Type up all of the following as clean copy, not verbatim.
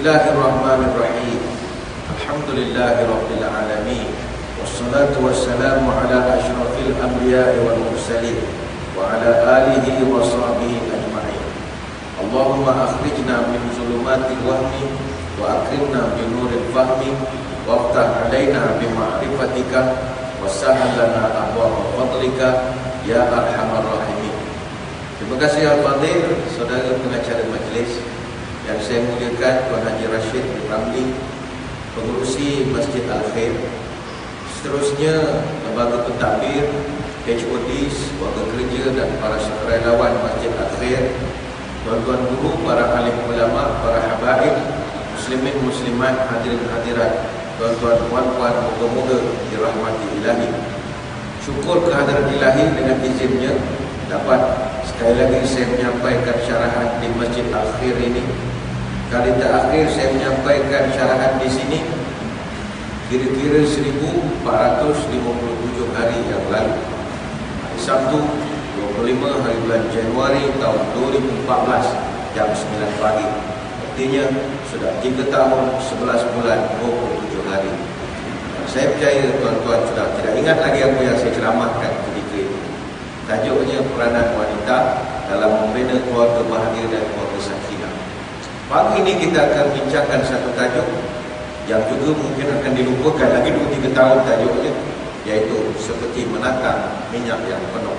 Bismillahirrahmanirrahim. Alhamdulillahirabbil alamin. Wassalatu wassalamu ala asyrafil anbiya'i wal mursalin wa ala alihi wa sahbihi ajma'in. Allahumma akhrijna min zulumatil wahmi wa akrimna bi nuril fahmi waftah alaina bi ma'rifatika wassahhil lana abwaaba fadlika ya arhamar rahimin. Terima kasih al-fadhil saudara pengacara majlis yang saya muliakan, Tuan Haji Rashid Ramli, pengurusi Masjid Al-Khair, seterusnya lembaga pentadbir, HODs, warga kerja dan para sukarelawan Masjid Al-Khair, tuan-tuan guru, para alim ulama, para habaib, muslimin muslimat, hadirin hadirat, tuan-tuan puan-puan, moga-moga dirahmati ilahi. Syukur kehadiran ilahi dengan izinnya dapat sekali lagi saya menyampaikan syarahan di Masjid Al-Khair ini. Kali terakhir saya menyampaikan syarahan di sini kira-kira 1457 hari yang lalu, hari Sabtu 25 hari bulan Januari tahun 2014 jam 9 pagi. Artinya sudah 3 tahun 11 bulan 27 hari. Dan saya percaya tuan-tuan sudah tidak ingat lagi apa yang saya ceramahkan ketika itu. Tajuknya peranan wanita dalam membina keluarga bahagia dan keluarga sakinah. Pagi ini kita akan bincangkan satu tajuk yang juga mungkin akan dilupakan lagi 2-3 tahun tajuknya, yaitu seperti menatang minyak yang penuh.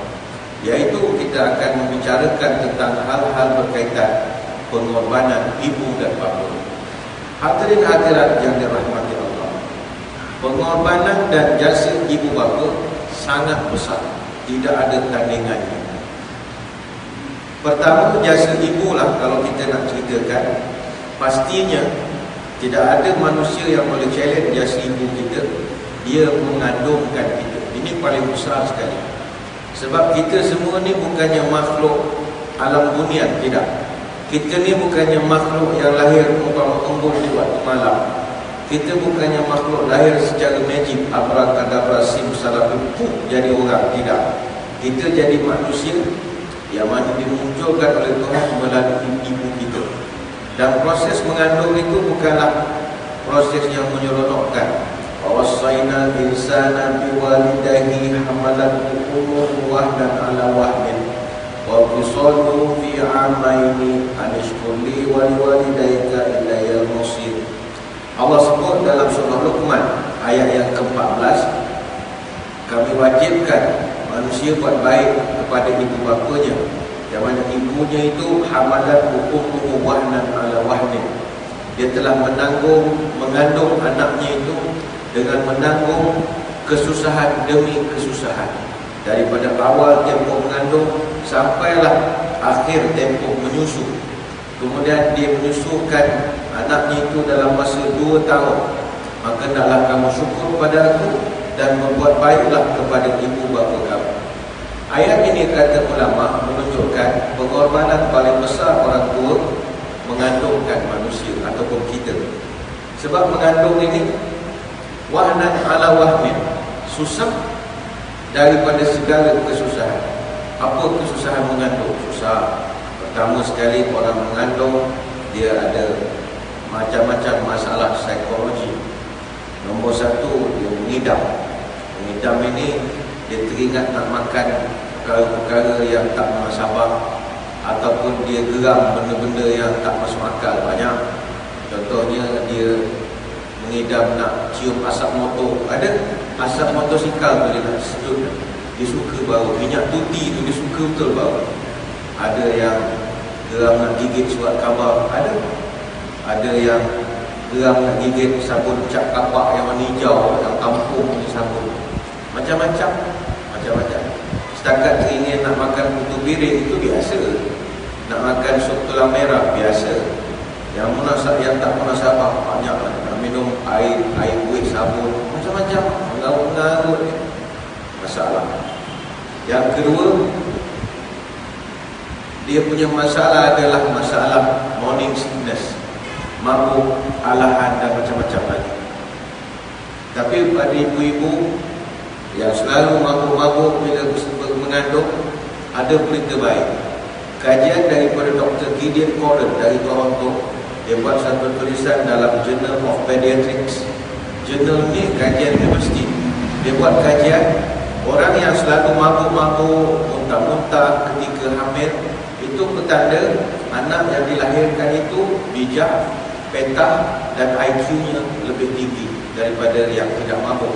Yaitu kita akan membicarakan tentang hal-hal berkaitan pengorbanan ibu dan bapa. Hadirin hadirat yang dirahmati Allah, pengorbanan dan jasa ibu bapa sangat besar, tidak ada tandingannya. Pertama, jasa ibu lah kalau kita nak ceritakan. Pastinya tidak ada manusia yang boleh challenge jasa ibu kita. Dia mengandungkan kita. Ini paling besar sekali. Sebab kita semua ni bukannya makhluk alam bunian, tidak. Kita ni bukannya makhluk yang lahir umpama embun di waktu malam. Kita bukannya makhluk lahir secara magic, abrakadabra simsalabim jadi orang, tidak. Kita jadi manusia yang mana dimunculkan oleh Tuhan melalui ibu kita. Dan proses mengandung itu bukanlah proses yang menyeronokkan. Wawasaina insana biwalidayhi hamalathu ummuhu wahnan ala wahnin wa fisaluhu fi 'amaini an ishkur li wa liwalidayka ilayal masir. Allah sebut dalam surah Luqman ayat yang ke-14, kami wajibkan manusia buat baik kepada ibu bapanya, yang mana ibunya itu hamalat ummuhu wahnan ala wahnin. Dia telah mengandung anaknya itu dengan menanggung kesusahan demi kesusahan, daripada awal tempoh mengandung sampailah akhir tempoh menyusu. Kemudian dia menyusukan anaknya itu dalam masa 2 tahun. Maka hendaklah kamu syukur pada aku dan berbuat baiklah kepada ibu bapa kamu. Ayat ini kata ulama menunjukkan pengorbanan paling besar orang tua mengandungkan manusia ataupun kita. Sebab mengandung ini wahnan ala wahnin, susah daripada segala kesusahan. Apa kesusahan mengandung? Susah. Pertama sekali orang mengandung dia ada macam-macam masalah psikologi. Nombor 1, dia mengidam. Mengidam ini dia teringat nak makan perkara-perkara yang tak munasabah, ataupun dia geram benda-benda yang tak masuk akal banyak. Contohnya dia mengidam nak cium asap motor. Ada asap motosikal tu dia nak sedut, dia suka bau. Minyak tuti tu dia suka betul bau. Ada yang geram nak gigit surat khabar. Ada yang geram nak gigit sabun cap kapak yang warna hijau, yang kampung ni sabun. Macam-macam. Setakat teringin nak makan putu piring itu biasa. Nak makan sup tulang merah biasa. Yang tak munasabah banyak. Nak minum air kuih sabun, macam-macam, mengarut-mengarut masalah. Yang kedua, dia punya masalah adalah masalah morning sickness, mabuk, alahan dan macam-macam lagi. Tapi pada ibu-ibu yang selalu mabuk-mabuk bila mengandung, ada berita baik. Kajian daripada Dr. Gideon Coren dari Toronto Dia buat satu tulisan dalam Journal of Pediatrics. Jurnal ni kajian universiti. Dia buat kajian orang yang selalu mabuk-mabuk, muntah-muntah ketika hamil, itu petanda anak yang dilahirkan itu bijak, petah dan IQ-nya lebih tinggi daripada yang tidak mabuk.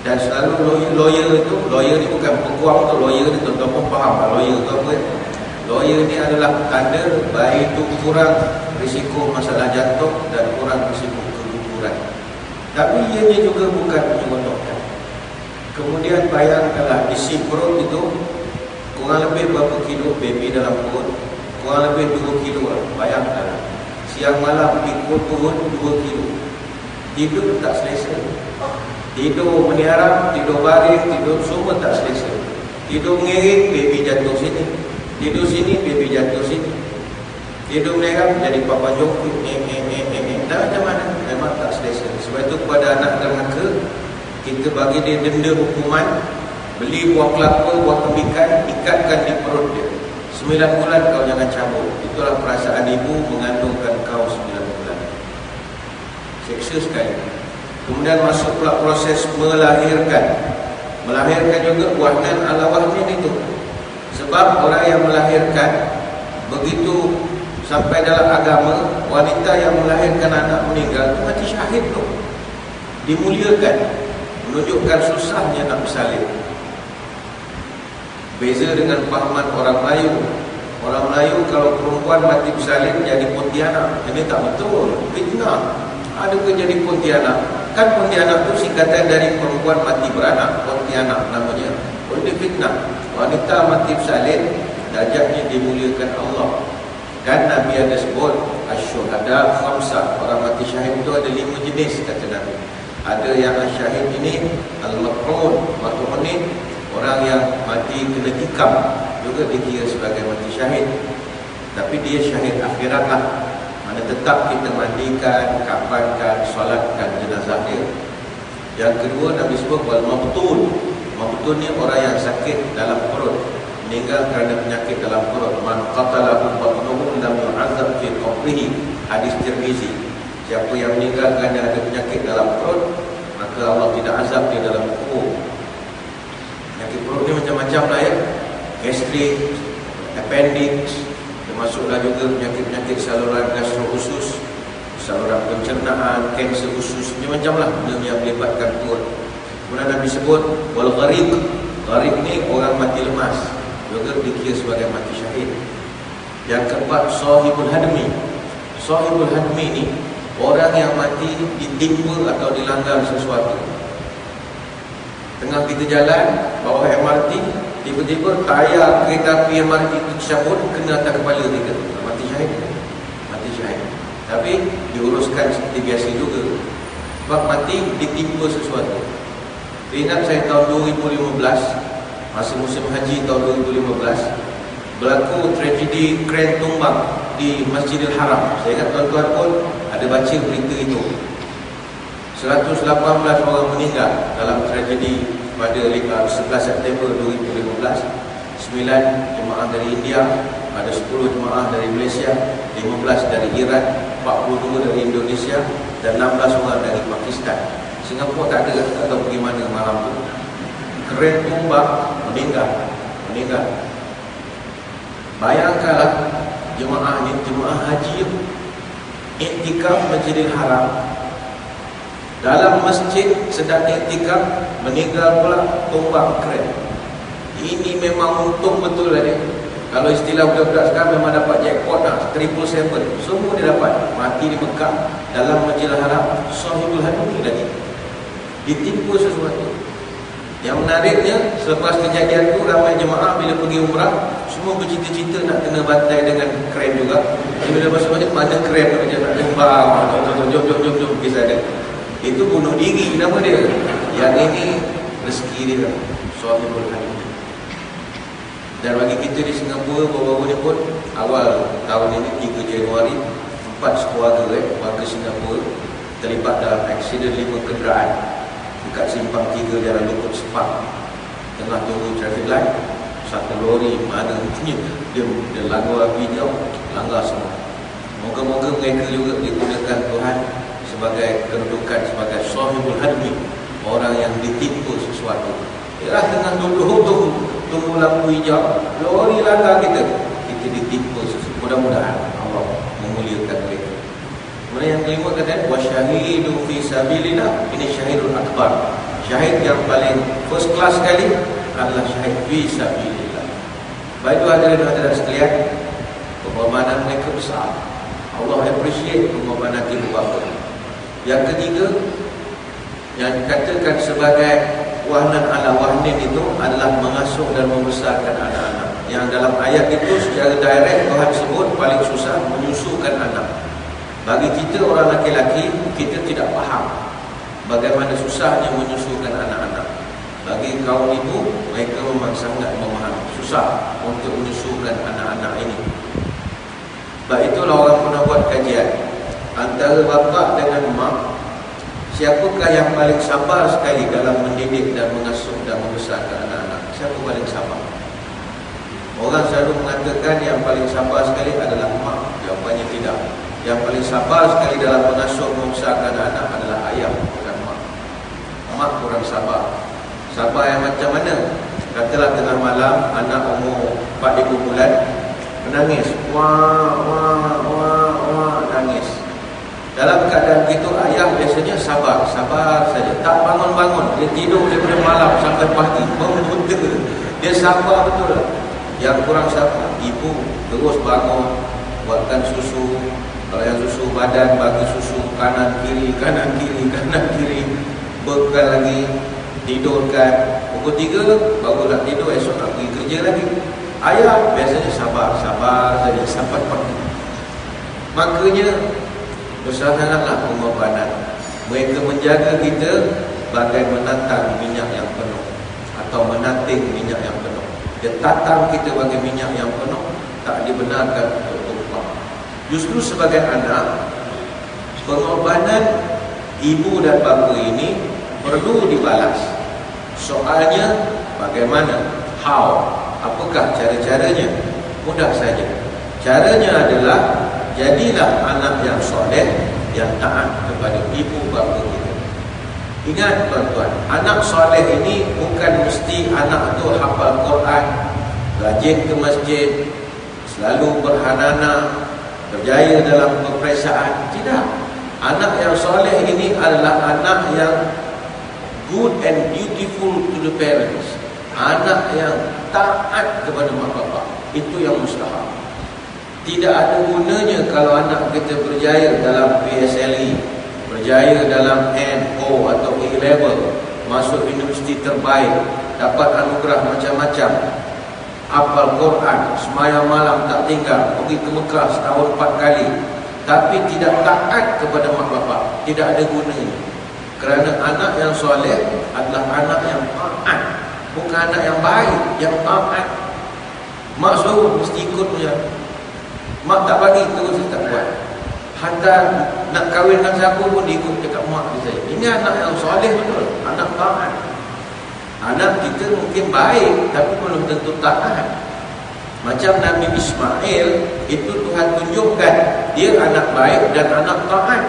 Dan selalu lawyer ni bukan peguam tu, lawyer ni tuan-tuan pun faham lah lawyer tu apa. Lawyer ni adalah tanda bayi itu kurang risiko masalah jantung dan kurang risiko keguguran. Tapi ianya juga bukan menyelesaikan. Kemudian bayangkanlah isi perut itu kurang lebih berapa kilo baby dalam perut? Kurang lebih 2 kilo lah. Bayangkanlah, siang malam ikut turun 2 kilo. Tidur tak selesa. Tidur meniarap, tidur baring, tidur semua tak selesa. Tidur mengiring, baby jatuh sini. Tidur sini, baby jatuh sini. Tidur meniarap, jadi papa jongkok. Dah macam mana? Memang tak selesa. Sebab itu kepada anak derhaka, kita bagi dia denda hukuman, beli buah kelapa, buah tembikan, ikatkan di perut dia. 9 bulan kau jangan cabut. Itulah perasaan ibu mengandungkan kau 9 bulan. Seksa sekali. Kemudian masuk pula proses melahirkan. Melahirkan juga buatan ala wahmin itu. Sebab orang yang melahirkan, begitu sampai dalam agama, wanita yang melahirkan anak meninggal itu mati syahid tu. Dimuliakan, menunjukkan susahnya nak bersalin. Beza dengan pahaman orang Melayu. Orang Melayu kalau perempuan mati bersalin jadi pontianak. Ini tak betul, fitnah. Ada ke jadi pontianak? Kan pontianak itu singkatan dari perempuan mati beranak. Pontianak namanya. Ini fitnah. Wanita mati bersalin, darjatnya dimuliakan Allah. Kan Nabi ada sebut asyuhada khamsah, orang mati syahid itu ada 5 jenis kata Nabi. Ada yang syahid ini al-makrun, waktu menit, orang yang mati kena tikam juga dikira sebagai mati syahid. Tapi dia syahid akhirat lah. Mana tetap kita mandikan, kafankan, solatkan jenazah dia. Yang kedua Nabi sebut wal mabtun. Mabtun ni orang yang sakit dalam perut, meninggal kerana penyakit dalam perut. Man qatalahu batnuhu lam yu'adzab fi qabrihi. Hadis Tirmizi. Siapa yang meninggal kerana ada penyakit dalam perut, maka Allah tidak azab dia dalam kubur. Penyakit perut ni macam-macam lah ya. Gastrik, appendix, termasuklah juga penyakit-penyakit saluran gastro-usus, saluran pencernaan, kanser usus, macam-macam lah benda yang melibatkan perut. Kemudian Nabi sebut wal gharik. Gharik ni orang mati lemas, juga dikira sebagai mati syahid. Yang keempat sahibul hadmi. Sahibul hadmi ni orang yang mati ditimpa atau dilanggar sesuatu. Tengah kita jalan bawah MRT, tiba-tiba tayar kereta api MRT itu tercabut, kena atas kepala kita. Mati syahid. Mati syahid. Tapi diuruskan seperti biasa juga. Sebab mati ditimpa sesuatu. Ingat saya tahun 2015, masa musim haji tahun 2015, berlaku tragedi kren tumbang di Masjidil Haram. Saya ingat tuan-tuan pun ada baca berita itu. 118 orang meninggal dalam tragedi pada 11 September 2015. 9 jemaah dari India, ada 10 jemaah dari Malaysia, 15 dari Iran, 42 dari Indonesia dan 16 orang dari Pakistan. Singapura tak ada, tak tahu pergi mana malam tu. Keren tumbang, meninggal. Bayangkanlah jemaah ni, jemaah haji iktikaf Masjidil Haram. Dalam masjid sedang iktikaf, meninggal pula tumbang keren. Ini memang untung betul lah dia. Kalau istilah budak-budak sekarang memang dapat jackpot lah, 777. Semua dia dapat. Mati di Mekah dalam Masjidil Haram, sahibul hadmi lagi. Ditimpa sesuatu. Yang menariknya, selepas kejadian itu ramai jemaah bila pergi umrah semua bercita-cita nak kena bantai dengan kren juga. Jadi bila masuk macam mana kren tu macam nak lembang, jom pergi sana. Itu bunuh diri nama dia. Yang ini rezeki dia, sahibul hadmi. Dan bagi kita di Singapura baru-baru ni pun awal tahun ini 3 Januari 4 keluarga warga Singapura terlibat dalam aksiden 5 kenderaan dekat simpang 3 Jalan Lukut Sepak. Tengah tunggu traffic light, satu lori mana dia langgar api jauh, langgar semua. Moga-moga mereka juga digunakan Tuhan sebagai kedudukan sebagai sahibul hadmi, orang yang ditimpa sesuatu. Ialah dengan duduk tunggu lampu hijau, lori langgar kita ditimpa sesuatu. Mudah-mudahan Allah memuliakan mereka. Kemudian yang kelima kata wasyahidu fi sabilillah, ini syahidul akbar. Syahid yang paling first class sekali adalah syahid fi sabilillah. Baik hadirin-hadirat sekalian, pengorbanan mereka besar. Allah appreciate pengorbanan ibu bapa. Yang ketiga, yang dikatakan sebagai wahnan ala wahnin itu adalah mengasuh dan membesarkan anak-anak. Yang dalam ayat itu secara direct Tuhan sebut paling susah menyusukan anak. Bagi kita orang laki-laki, kita tidak faham bagaimana susahnya menyusukan anak-anak. Bagi kaum ibu, mereka memang sangat memahami susah untuk menyusukan anak-anak ini. Sebab itulah orang pernah buat kajian antara bapa dengan mak, siapakah yang paling sabar sekali dalam mendidik dan mengasuh dan membesarkan anak-anak? Siapa paling sabar? Orang selalu mengatakan yang paling sabar sekali adalah mak. Jawapannya tidak. Yang paling sabar sekali dalam mengasuh membesarkan anak adalah ayah, bukan mak. Mak kurang sabar. Sabar yang macam mana? Katalah tengah malam anak umur 4-5 bulan menangis, wah nangis. Dalam keadaan itu ayah biasanya sabar saja, tak bangun-bangun. Dia tidur daripada malam sampai pagi, membuta. Dia sabar betul. Yang kurang sabar, ibu terus bangun, buatkan susu. Kalau yang susu badan, bagi susu kanan kiri, bekal lagi, tidurkan. Pukul 3 baru nak tidur, esok nak pergi kerja lagi. Ayah biasanya sabar saja sampai pagi. Makanya bersangatlah pengorbanan. Mereka menjaga kita bagai menatang minyak yang penuh atau menating minyak yang penuh. Dia tatang kita bagi minyak yang penuh, tak dibenarkan untuk tumpah. Justru sebagai anak, pengorbanan ibu dan bapa ini perlu dibalas. Soalnya bagaimana? How? Apakah cara-caranya? Mudah saja. Caranya adalah jadilah anak yang soleh, yang taat kepada ibu bapa kita. Ingat tuan-tuan, anak soleh ini bukan mesti anak tu hafal Quran, rajin ke masjid, selalu berhanana, berjaya dalam peperiksaan. Tidak. Anak yang soleh ini adalah anak yang good and beautiful to the parents. Anak yang taat kepada mak bapak. Itu yang mustahab. Tidak ada gunanya kalau anak kita berjaya dalam PSLE, berjaya dalam NO atau A-level, masuk universiti terbaik, dapat anugerah macam-macam, hafal Quran, sembahyang malam tak tinggal, pergi ke Mekah setahun 4 kali, tapi tidak taat kepada mak bapak. Tidak ada gunanya. Kerana anak yang soleh adalah anak yang taat, bukan anak yang baik, yang taat. Mak suruh mesti ikut punya. Mak tak bagi, terus dia tak buat. Hantar nak kahwin dengan siapa pun dia ikut dekat mak dia. Ini anak yang soleh betul, anak taat. Anak kita mungkin baik, tapi belum tentu taat. Macam Nabi Ismail, itu Tuhan tunjukkan dia anak baik dan anak taat.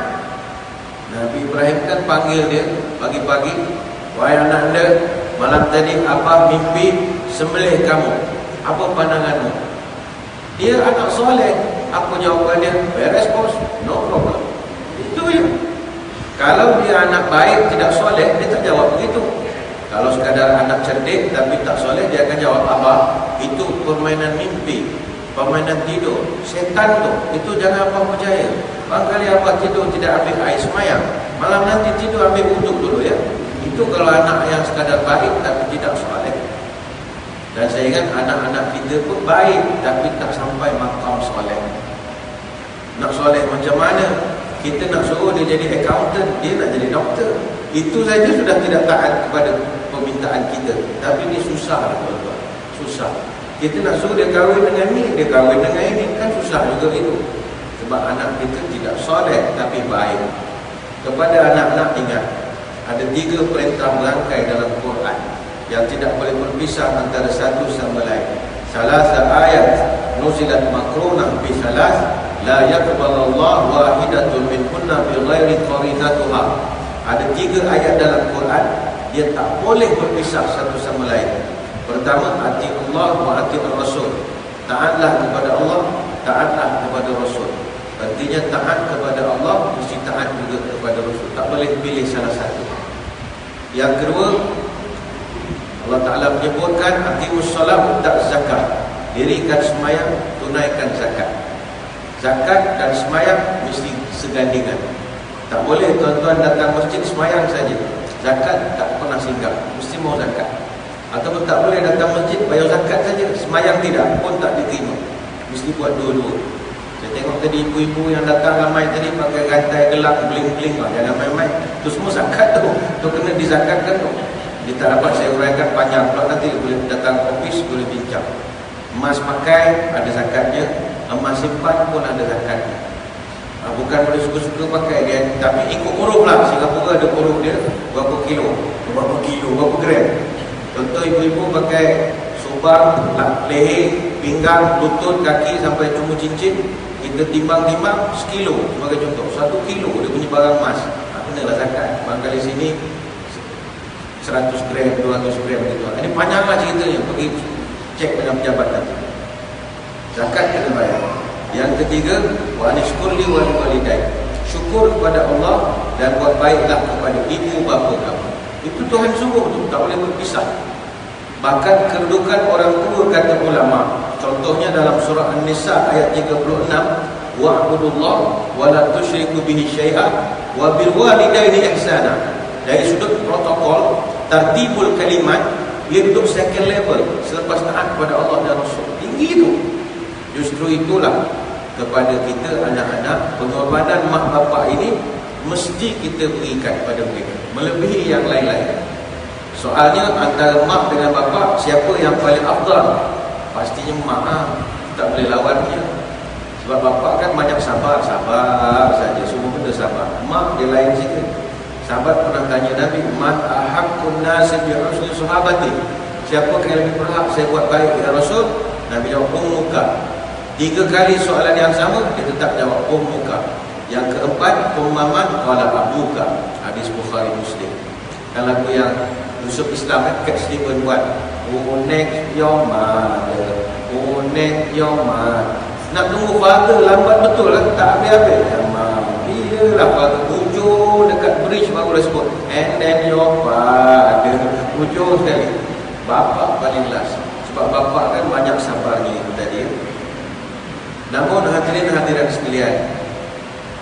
Nabi Ibrahim kan panggil dia pagi-pagi, wahai anak anda, malam tadi apa mimpi sembelih kamu, apa pandanganmu? Dia anak soleh. Apa jawapannya? Beres bos, no problem. Itu je. Kalau dia anak baik tidak soleh, dia tak jawab begitu. Kalau sekadar anak cerdik tapi tak soleh, dia akan jawab apa? Itu permainan mimpi, permainan tidur, setan tu. Itu jangan apa percaya. Barangkali apa tidur tidak ambil air semayang, malam nanti tidur ambil wuduk dulu ya. Itu kalau anak yang sekadar baik tapi tidak soleh. Dan saya ingat anak-anak kita pun baik tapi tak sampai makam soleh. Nak soleh macam mana? Kita nak suruh dia jadi accountant, dia nak jadi doktor. Itu saja sudah tidak taat kepada permintaan kita. Tapi ini susah, tuan-tuan. Susah. Kita nak suruh dia kahwin dengan ni, dia kahwin dengan ini, kan susah juga itu. Sebab anak kita tidak soleh tapi baik. Kepada anak-anak ingat, ada 3 perintah berangkai dalam Quran yang tidak boleh berpisah antara satu sama lain. Salasa ayat nuzilat makrunah bi salas, la yaqbalallahu wahidatun minhunna bighairi qarinatuha. Ada 3 ayat dalam Quran, dia tak boleh berpisah satu sama lain. Pertama, ati Allah wa ati Rasul. Taatlah kepada Allah, taatlah kepada Rasul. Artinya taat kepada Allah mesti taat juga kepada Rasul. Tak boleh pilih salah satu. Yang kedua, Allah Ta'ala menyebutkan aqimus solat wa ta'z zakat. Dirikan semayang, tunaikan zakat. Zakat dan semayang mesti segandingan. Tak boleh tuan-tuan datang masjid semayang saja, zakat tak pernah singgah, mesti mau zakat. Ataupun tak boleh datang masjid bayar zakat saja, semayang tidak pun tak diterima, mesti buat dua-dua. Saya tengok tadi ibu-ibu yang datang ramai tadi pakai rantai gelap beling-beling, jangan main-main. Itu semua zakat tu kena dizakatkan tu. Dia tak dapat saya uraikan panjang, kalau nanti boleh datang ofis boleh bincang. Emas pakai ada zakatnya, emas simpan pun ada zakatnya. Bukan boleh suka-suka pakai dia, tapi ikut huruf lah. Singapura ada huruf dia, berapa kilo, berapa gram. Contoh ibu-ibu pakai subang, leher, pinggang, lutut, kaki sampai cuma cincin. Kita timbang-timbang sekilo sebagai contoh. 1 kilo dia punya barang emas, kenalah zakat. Barangkali sini 100 gram, 200 gram gitu. Ini panjanglah ceritanya, pergi cek dengan pejabat nanti. Zakat kena bayar. Yang ketiga, wa anishkurli wa liwalidayk. Syukur kepada Allah dan buat baiklah kepada ibu bapa kamu. Itu Tuhan suruh tu, tak boleh berpisah. Bahkan kedudukan orang tua kata ulama, contohnya dalam surah An-Nisa ayat 36, wa'budullah wa la tusyriku bihi syai'a wa bil walidaini ihsana. Dari sudut protokol, tartibul kalimat, dia duduk second level selepas taat kepada Allah dan Rasul. Tinggi tu. Justru itulah kepada kita anak-anak, pengorbanan mak bapak ini mesti kita berikan pada mereka melebihi yang lain-lain. Soalnya antara mak dengan bapak, siapa yang paling afdal? Pastinya mak, tak boleh lawannya. Sebab bapak kan banyak sabar saja, semua benda sabar. Mak dia lain sikit. Sahabat pernah tanya Nabi, man ahaqqun nasi bi husni sahabati. Siapa yang lebih berhak saya buat baik ya Rasul? Nabi jawab, ummuka. 3 kali soalan yang sama, dia tetap jawab ummuka. Yang keempat, ummaman wala abuka. Hadis Bukhari Muslim. Dan lagu yang Yusuf Islam Kat Steven buat, unek your mother, unek your mother. Nak tunggu father lambat betul lah, tak habis-habis. Bila lah father, hujung dekat bridge baru dah sebut, and then your father. Hujung sekali. Bapak paling last. Sebab bapak kan banyak sabarnya itu tadi. Namun hadirin sekalian,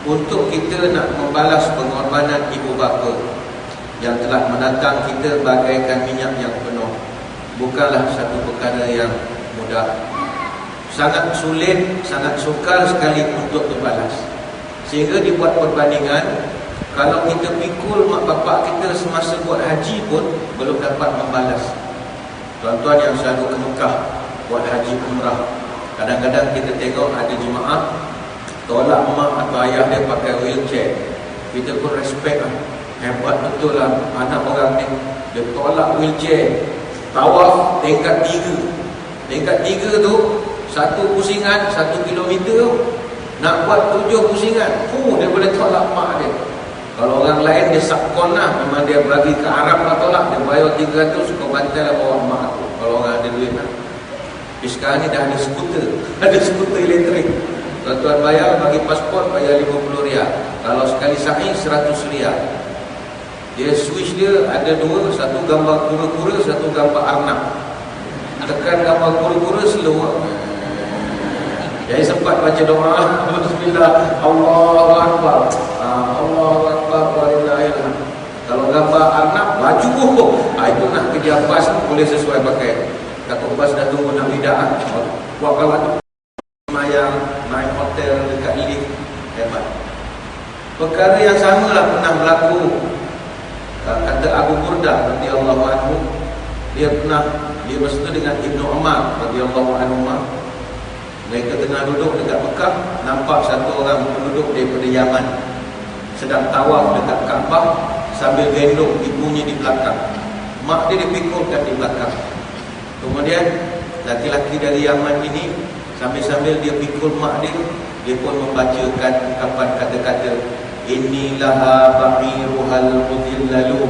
untuk kita nak membalas pengorbanan ibu bapa yang telah menatang kita bagaikan minyak yang penuh, bukanlah satu perkara yang mudah. Sangat sulit, sangat sukar sekali untuk terbalas. Sehingga dibuat perbandingan, kalau kita pikul mak bapak kita semasa buat haji pun belum dapat membalas. Tuan-tuan yang selalu ke Mekah buat haji umrah, kadang-kadang kita tengok ada jemaah tolak mak atau ayah dia pakai wheelchair. Kita pun respect lah, hebat betul lah anak orang ni. Dia tolak wheelchair, tawaf tingkat 3. Tingkat 3 tu 1 pusingan 1 kilometer, nak buat 7 pusingan. Dia boleh tolak mak dia. Kalau orang lain dia subkon lah, memang dia bagi ke Arab lah tolak, dia bayar 300, suka bantai lah bawa mak aku. Kalau orang ada duit lah. Tapi sekarang ni dah ada skuter, ada skuter elektrik. Tuan-tuan bayar, bagi pasport bayar 50 riyal. Kalau sekali sa'i 100 riyal. Dia switch dia ada 2, satu gambar kura-kura, satu gambar arnab. Tekan gambar kura-kura slow. Jadi sempat baca doa, bismillah, Allahu Akbar, Allahu Akbar, walillahilhamd. Kalau gambar arnab, laju itu nak kerja bas boleh sesuai pakai. Takut bas dah tunggu nak lidah. Buat kalau tu mayang, naik hotel dekat lift, hebat. Perkara yang samalah pernah berlaku. Kata Abu Burdah radhiyallahu anhu, dia bersatu dengan Ibnu Umar radhiyallahu anhu. Mereka tengah duduk dekat Mekah, nampak satu orang penduduk daripada Yaman sedang tawaf dekat Kaabah sambil gendong ibunya di belakang. Mak dia dipikulkan di belakang. Kemudian laki-laki dari Yaman ini sambil-sambil dia pikul mak dia, dia pun membacakan ungkapan kata-kata, innilaha ba'iruhal mudhillalu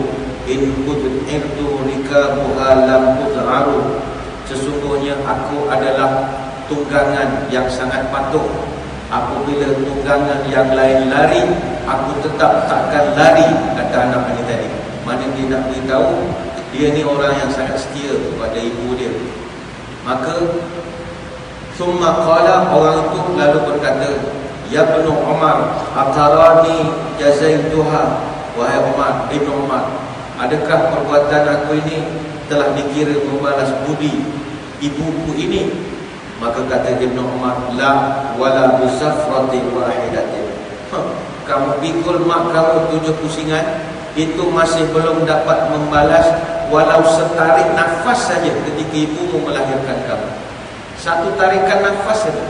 in kud'irtu rikabuha lam ud'aru. Sesungguhnya aku adalah tunggangan yang sangat patuh. Apabila tunggangan yang lain lari, aku tetap takkan lari, kata anak ini tadi. Mana dia nak beritahu dia ni orang yang sangat setia kepada ibu dia. Maka summa qala, orang itu lalu berkata, ya Ibnu Umar, atarani jazaituha. Wahai Umar, Ibnu Umar, adakah perbuatan aku ini telah dikira membalas budi ibuku ini? Maka kata Ibnu Umar, la wala bisafratin wahidatin. Kamu pikul mak kamu 7 pusingan, itu masih belum dapat membalas walau setarik nafas saja ketika ibumu melahirkan kamu. Satu tarikan nafas saja,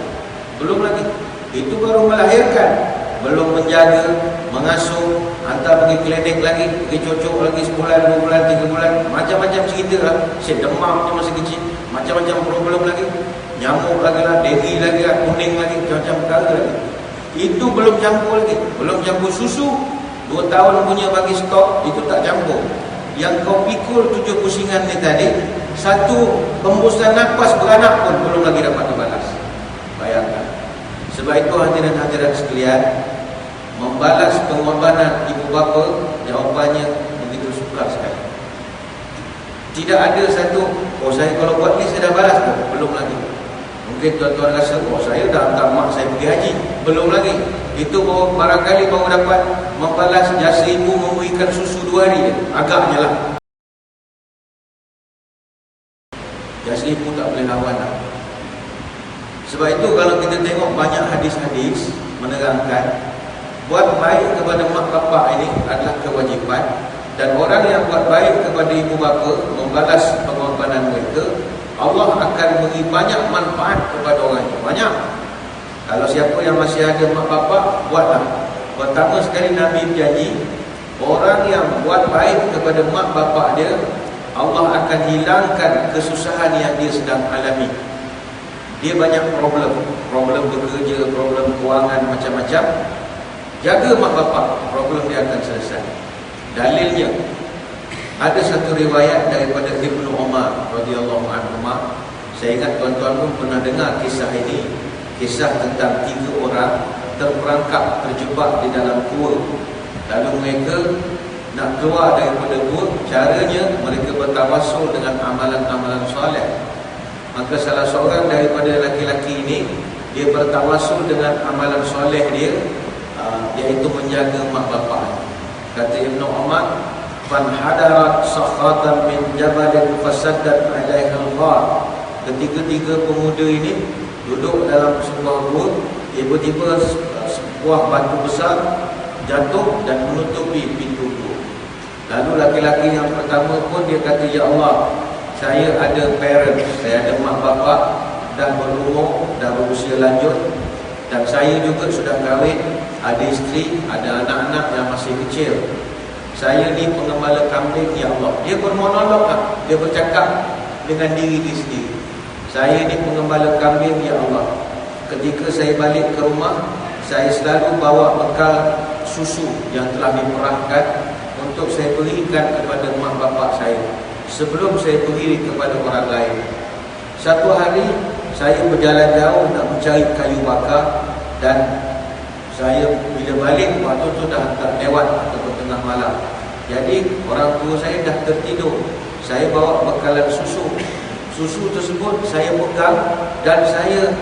belum lagi. Itu baru melahirkan, belum menjaga, mengasuh, hantar pergi klinik lagi, pergi cocok lagi sebulan, 2 bulan, 3 bulan, macam-macam cerita lah. Saya demam tu masih kecil, macam-macam problem lagi, nyamuk lagi lah, denggi lagi lah, kuning lagi, macam-macam perkara lagi. Itu belum campur lagi, belum campur susu. 2 tahun punya bagi stok, itu tak campur. Yang kau pikul 7 pusingan ni tadi, satu hembusan nafas beranak pun belum lagi dapat dibalas. Bayangkan. Sebab itu hadirin hadirat sekalian, membalas pengorbanan ibu bapa, jawapannya begitu sukar sekali. Tidak ada satu, oh saya kalau buat ni saya dah balas tu, belum lagi. Mungkin tuan-tuan rasa, oh saya dah hantar mak saya pergi haji, belum lagi. Itu baru, barangkali baru dapat membalas jasa ibu memberikan susu 2 hari je. Agaknya lah. Jasa ibu tak boleh lawan lah. Sebab itu kalau kita tengok banyak hadis-hadis menerangkan buat baik kepada mak bapak ini adalah kewajipan, dan orang yang buat baik kepada ibu bapa, membalas pengorbanan mereka, Allah akan beri banyak manfaat kepada orang itu. Banyak. Kalau siapa yang masih ada mak bapak, buatlah. Pertama sekali Nabi berjanji, orang yang buat baik kepada mak bapak dia, Allah akan hilangkan kesusahan yang dia sedang alami. Dia banyak problem bekerja, problem kewangan, macam-macam. Jaga mak bapak, problem dia akan selesai. Dalilnya, ada satu riwayat daripada Ibnu Umar radhiyallahu anhu. Saya ingat tuan-tuan pun pernah dengar kisah ini. Kisah tentang 3 orang terperangkap, terjebak di dalam gua. Lalu mereka nak keluar daripada gua. Caranya mereka bertawassul dengan amalan-amalan soleh. Maka salah seorang daripada laki-laki ini, dia bertawassul dengan amalan soleh dia, iaitu menjaga mak bapak. Kata Ibnu Umar, fanhadarat sakhratan min jabalin fasaddat 'alaiha al-ghar. Ketiga-tiga pemuda ini duduk dalam sebuah gua, tiba-tiba sebuah batu besar jatuh dan menutupi pintu gua. Lalu laki-laki yang pertama pun dia kata, ya Allah, saya ada parents, saya ada mak bapak, dah berumur, dah berusia lanjut, dan saya juga sudah kahwin, ada isteri, ada anak-anak yang masih kecil. Saya ni pengembala kambing, ya Allah. Dia bermonolog lah, dia bercakap dengan diri dia sendiri. Saya ni pengembala kambing, ya Allah. Ketika saya balik ke rumah, saya selalu bawa bekal susu yang telah diperahkan untuk saya berikan kepada mak bapak saya sebelum saya beri kepada orang lain. Satu hari saya berjalan jauh nak mencari kayu bakar, dan saya bila balik waktu tu dah tak lewat atau tengah malam. Jadi orang tua saya dah tertidur. Saya bawa bekalan susu. Susu tersebut saya pegang dan saya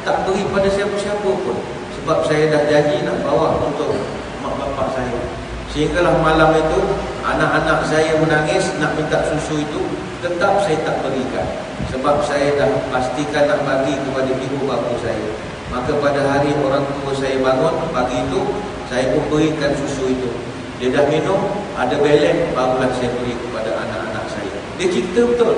tak beri pada siapa-siapa pun, sebab saya dah janji nak bawa untuk mak bapak saya. Sehinggalah malam itu anak-anak saya menangis nak minta susu itu, tetap saya tak berikan, sebab saya dah pastikan nak bagi kepada ibu bapa saya. Maka pada hari orang tua saya bangun pagi itu, saya pun berikan susu itu. Dia dah minum, ada belek, barulah saya beri kepada anak-anak saya. Dia cerita betul.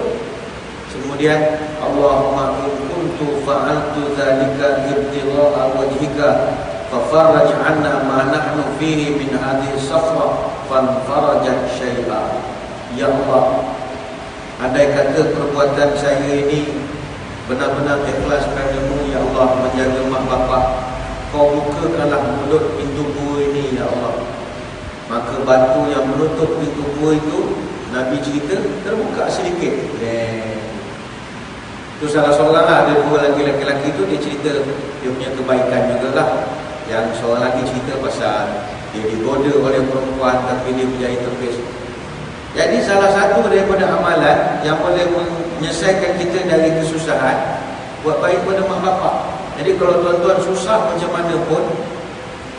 Kemudian Allahumma in kuntu fa'altu dzalika ibtigha'a wajhika fafaraj 'anna ma nahnu fihi min hadhihi safra fanfarajat syai'a. Ya Allah, andai kata perbuatan saya ini benar-benar ikhlas kerana-Mu, ya Allah, menjaga mak bapak, kau bukakanlah mulut pintu gua ini ya Allah. Maka batu yang menutup pintu gua itu, Nabi cerita, terbuka sedikit. Itu salah seorang lah, ada dua lelaki-lelaki itu, dia cerita dia punya kebaikan juga lah. Yang seorang lagi cerita pasal dia digoda oleh perempuan tapi dia berjaya tepis. Jadi salah satu daripada amalan yang boleh menyelesaikan kita dari kesusahan, buat baik pada mak bapak. Jadi kalau tuan-tuan susah macam mana pun,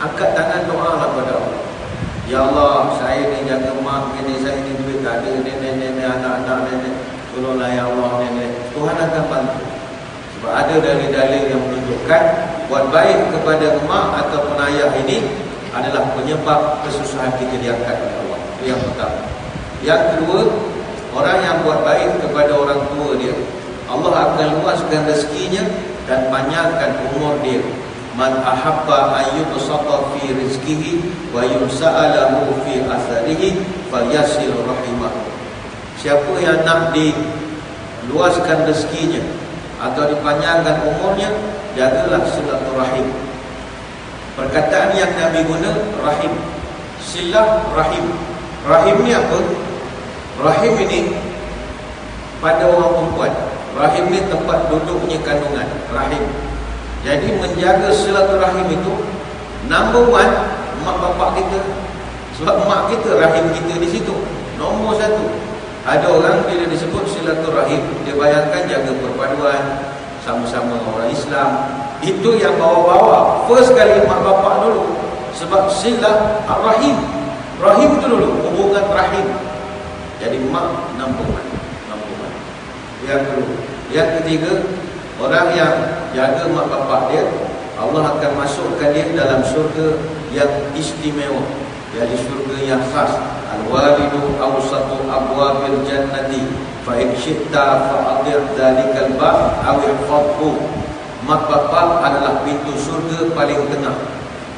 angkat tangan doa lah pada Allah. Ya Allah, saya ni jaga mak ni, saya ni duit tak ada, nenek-nenek, anak-anak nenek, tolonglah ya Allah nenek. Tuhan akan bantu. Sebab ada dalil-dalil yang menunjukkan buat baik kepada mak ataupun ayah ini adalah penyebab kesusahan kita diangkat oleh Allah. Itu yang pertama. Yang kedua, orang yang buat baik kepada orang tua dia, Allah akan luaskan rezekinya dan panjangkan umur dia. Man ahabba ayyubsata fi rizqihi wa yus'alahu fi atharihi falyasil rahimah. Siapa yang nak diluaskan rezekinya atau dipanjangkan umurnya, jagalah silaturahim. Perkataan yang Nabi guna rahim, silah rahim. Rahim ni apa? Rahim ini pada orang perempuan. Rahim ni tempat duduknya kandungan, rahim. Jadi menjaga silaturahim itu number one, mak bapak kita. Sebab mak kita, rahim kita di situ nombor satu. Ada orang bila disebut silaturahim, dia bayangkan jaga perpaduan, sama-sama orang Islam. Itu yang bawa-bawa first kali mak bapak dulu. Sebab silah rahim, rahim itu dulu, hubungan rahim. Jadi mak number one. Yang kedua, yang ketiga, orang yang jaga mak bapak dia, Allah akan masukkan dia dalam syurga yang istimewa, jadi syurga yang khas. Al-walidu awsatu abwabil jannati fa in syi'ta fa'adir dzalikal bab aw ihfadhu. Mak bapak adalah pintu syurga paling tengah.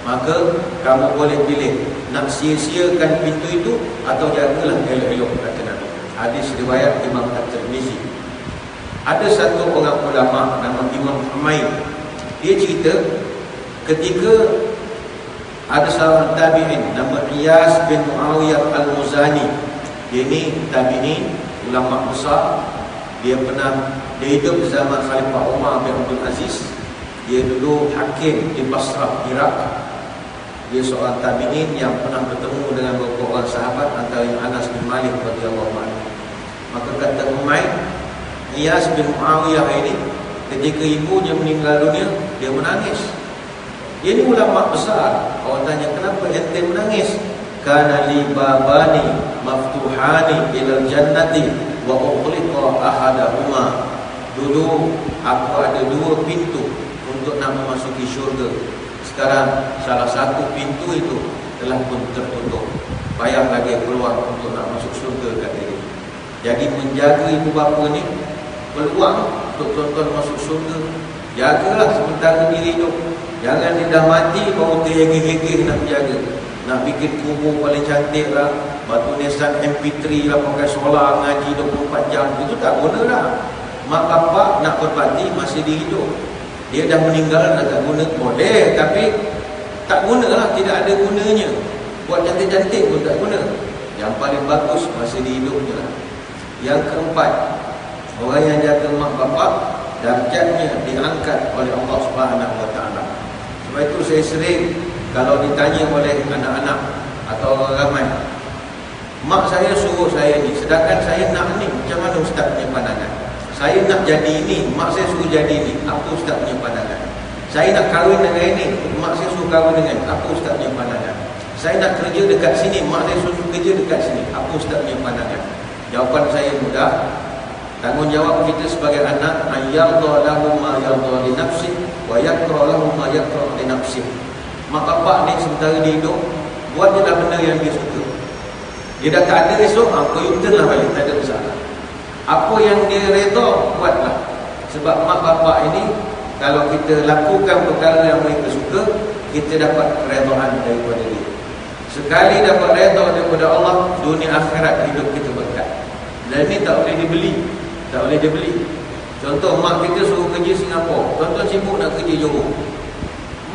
Maka kamu boleh pilih nak sia-siakan pintu itu atau jagalah elok-elok, kata Nabi. Hadis riwayat Imam At-Tirmizi. Ada satu orang ulama nama Imam Humaid. Dia cerita ketika ada seorang tabi'in nama Iyas bin Muawiyah Al-Muzani. Dia ni tabi'in, ulama besar. Dia hidup di zaman Khalifah Umar bin Abdul Aziz. Dia dulu hakim di Basrah, Iraq. Dia seorang tabi'in yang pernah bertemu dengan beberapa orang sahabat, antara yang Anas bin Malik radhiyallahu anhu. Maka kata Humaid, Iyas bin Muawiyah ini ketika ibunya meninggal dunia, dia menangis. Dia ni ulama besar. Orang tanya, kenapa ente menangis? Kana li babani maftuhani ilal jannati wa ughliqa ahadahuma. Dulu aku ada dua pintu untuk nak memasuki syurga. Sekarang salah satu pintu itu telah pun tertutup. Payah lagi keluar untuk nak masuk syurga, kata dia. Jadi menjaga ibu bapa ni peluang untuk tuan-tuan masuk syurga. Jagalah sementara diri hidup. Jangan dia dah mati baru terhegeh-hegeh nak jaga. Nak bikin kubur paling cantik lah, batu nisan MP3 lah, pakai solar, ngaji 24 jam. Itu tak guna lah. Mak bapak nak berbakti masih dihidup. Dia dah meninggal, dah tak guna. Boleh, tapi tak guna lah, tidak ada gunanya. Buat cantik-cantik pun tak guna. Yang paling bagus masih dihidup je lah. Yang keempat, orang yang jaga mak bapak, darjatnya diangkat oleh Allah Subhanahu Wa Taala. Sebab itu saya sering kalau ditanya oleh anak-anak atau orang ramai, mak saya suruh saya ni, sedangkan saya nak ni, macam mana ustaz punya pandangan? Saya nak jadi ini, mak saya suruh jadi ini, apa ustaz punya pandangan? Saya nak kahwin dengan ini, mak saya suruh kahwin dengan, apa ustaz punya pandangan? Saya nak kerja dekat sini, mak saya suruh kerja dekat sini, apa ustaz punya pandangan? Jawapan saya mudah. Tanggungjawab kita sebagai anak, ayyadha lahu ma yadha li nafsi wa yakra lahu ma yakra li nafsi. Mak bapak ni sementara dia hidup, buat je dah benda yang dia suka. Dia dah tak ada esok, kau U-turn lah balik, tak ada masalah. Apa yang dia redha, buatlah. Sebab mak bapak ini, kalau kita lakukan perkara yang mereka suka, kita dapat redhaan daripada dia. Sekali dapat redha daripada Allah, dunia akhirat hidup kita berkat. Dan ini tak boleh dibeli. Tak boleh dibeli. Contoh, mak kita suruh kerja Singapura, tuan-tuan sibuk nak kerja Johor.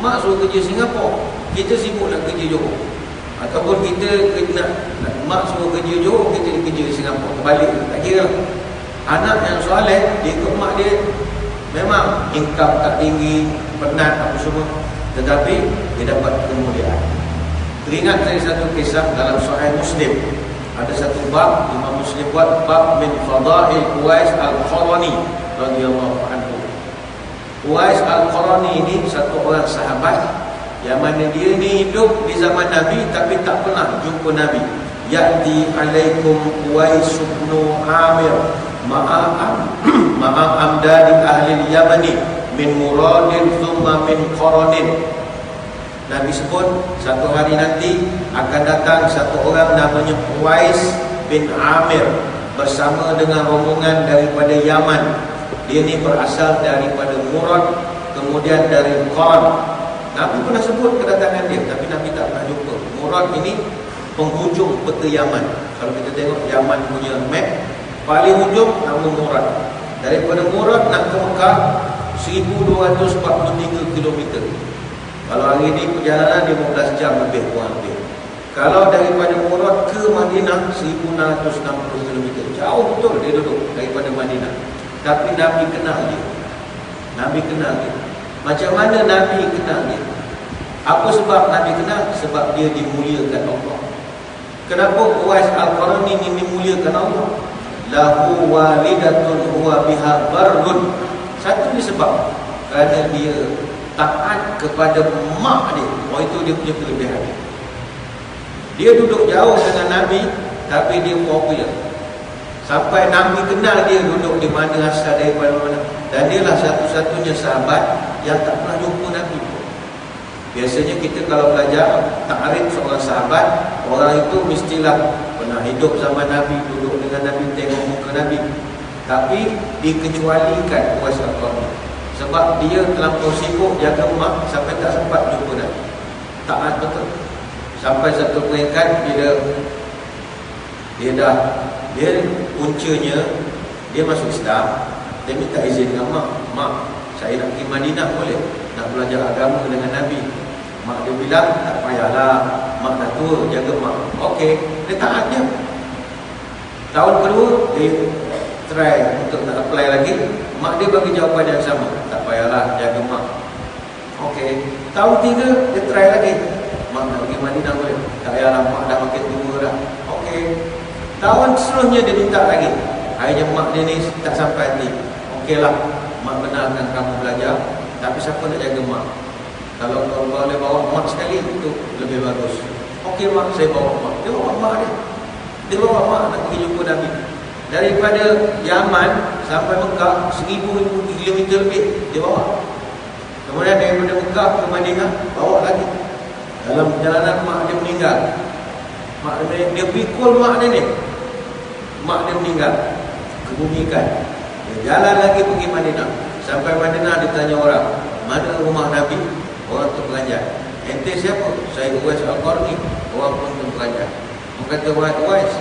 mak suruh kerja Singapura, kita sibuk nak kerja Johor. Ataupun kita nak mak suruh kerja Johor, kita kerja di Singapura, balik, tak kira lah. Anak yang soleh, dia ikut mak dia, memang income tak tinggi, penat apa semua, tetapi dia dapat kemuliaan. Teringat saya satu kisah dalam Sahih Muslim. Ada satu bab, Imam Muslim buat bab min fadail Uwais Al-Qarani radhiyallahu anhu. Uwais Al-Qarani ini satu orang sahabat yang mana dia ni hidup di zaman Nabi tapi tak pernah jumpa Nabi. Ya'ti alaikum Uwais bin Amir ma'a amdadi ahli Yamani min muradin thumma min qaranin. Nabi sebut satu hari nanti akan datang satu orang namanya Uwais bin Amir bersama dengan rombongan daripada Yaman. Dia ni berasal daripada Murad, kemudian dari Qaran. Nabi pernah sebut kedatangan dia, tapi Nabi tak pernah jumpa. Murad ini penghujung peta Yaman. Kalau kita tengok Yaman punya map, paling hujung nama Murad. Daripada Murad nak ke Mekah 1243 km. Kalau hari ini perjalanan 15 jam lebih kurang lebih. Kalau daripada Murad ke Madinah 1660 km. Jauh betul dia duduk daripada Madinah. Tapi Nabi kenal dia. Nabi kenal dia. Macam mana Nabi kenal dia? Apa sebab Nabi kenal? Sebab dia dimuliakan Allah. Kenapa Uwais Al-Qarani ini dimuliakan Allah? Lahu walidatun huwa biha barrun. Satu ni sebab kerana dia taat kepada mak dia. Oh, itu dia punya kelebihan. Dia duduk jauh dengan Nabi, tapi dia popular. Sampai Nabi kenal dia duduk di mana, asal daripada mana. Dan dia lah satu-satunya sahabat yang tak pernah jumpa Nabi. Biasanya kita kalau belajar ta'rif seorang sahabat, orang itu mestilah pernah hidup zaman Nabi, duduk dengan Nabi, tengok muka Nabi. Tapi dikecualikan Uwais Al-Qarani. Sebab dia terlampau sibuk jaga mak sampai tak sempat jumpa Nabi. Taat betul. Sampai satu peringkat bila dia puncanya dia masuk Islam, dia minta izin dengan mak. Mak, saya nak pergi Madinah boleh? Nak belajar agama dengan Nabi. Mak dia bilang, tak payahlah, mak dah tua, jaga mak. Okey, dia taat je. Tahun kedua dia try untuk nak apply lagi. Mak dia bagi jawapan yang sama, tak payahlah, jaga mak. Okey, tahun 3 dia try lagi. Mak nak pergi Madinah boleh? Tak payahlah, mak dah makin tua dah. Okey, tahun seterusnya dia minta lagi. Akhirnya mak dia ni tak sampai hati. Okeylah, mak benarkan kamu belajar, tapi siapa nak jaga mak? Kalau kau boleh bawa mak sekali, itu lebih bagus. Okey mak, saya bawa mak. Dia bawa mak dia. Dia bawa mak nak pergi jumpa Nabi. Daripada Yaman sampai Mekah 1000 km lebih dia bawa. Kemudian daripada Mekah ke Madinah bawa lagi. Dalam perjalanan mak dia meninggal. Mak dia pikul mak dia ni. Mak dia meninggal, kebumikan. Dia jalan lagi pergi Madinah. Sampai Madinah dia tanya orang, mana rumah Nabi? Orang tu beranjak. Ente siapa? Saya Uwais Al-Qarani. Orang pun tu beranjak. Dia kata, Uwais,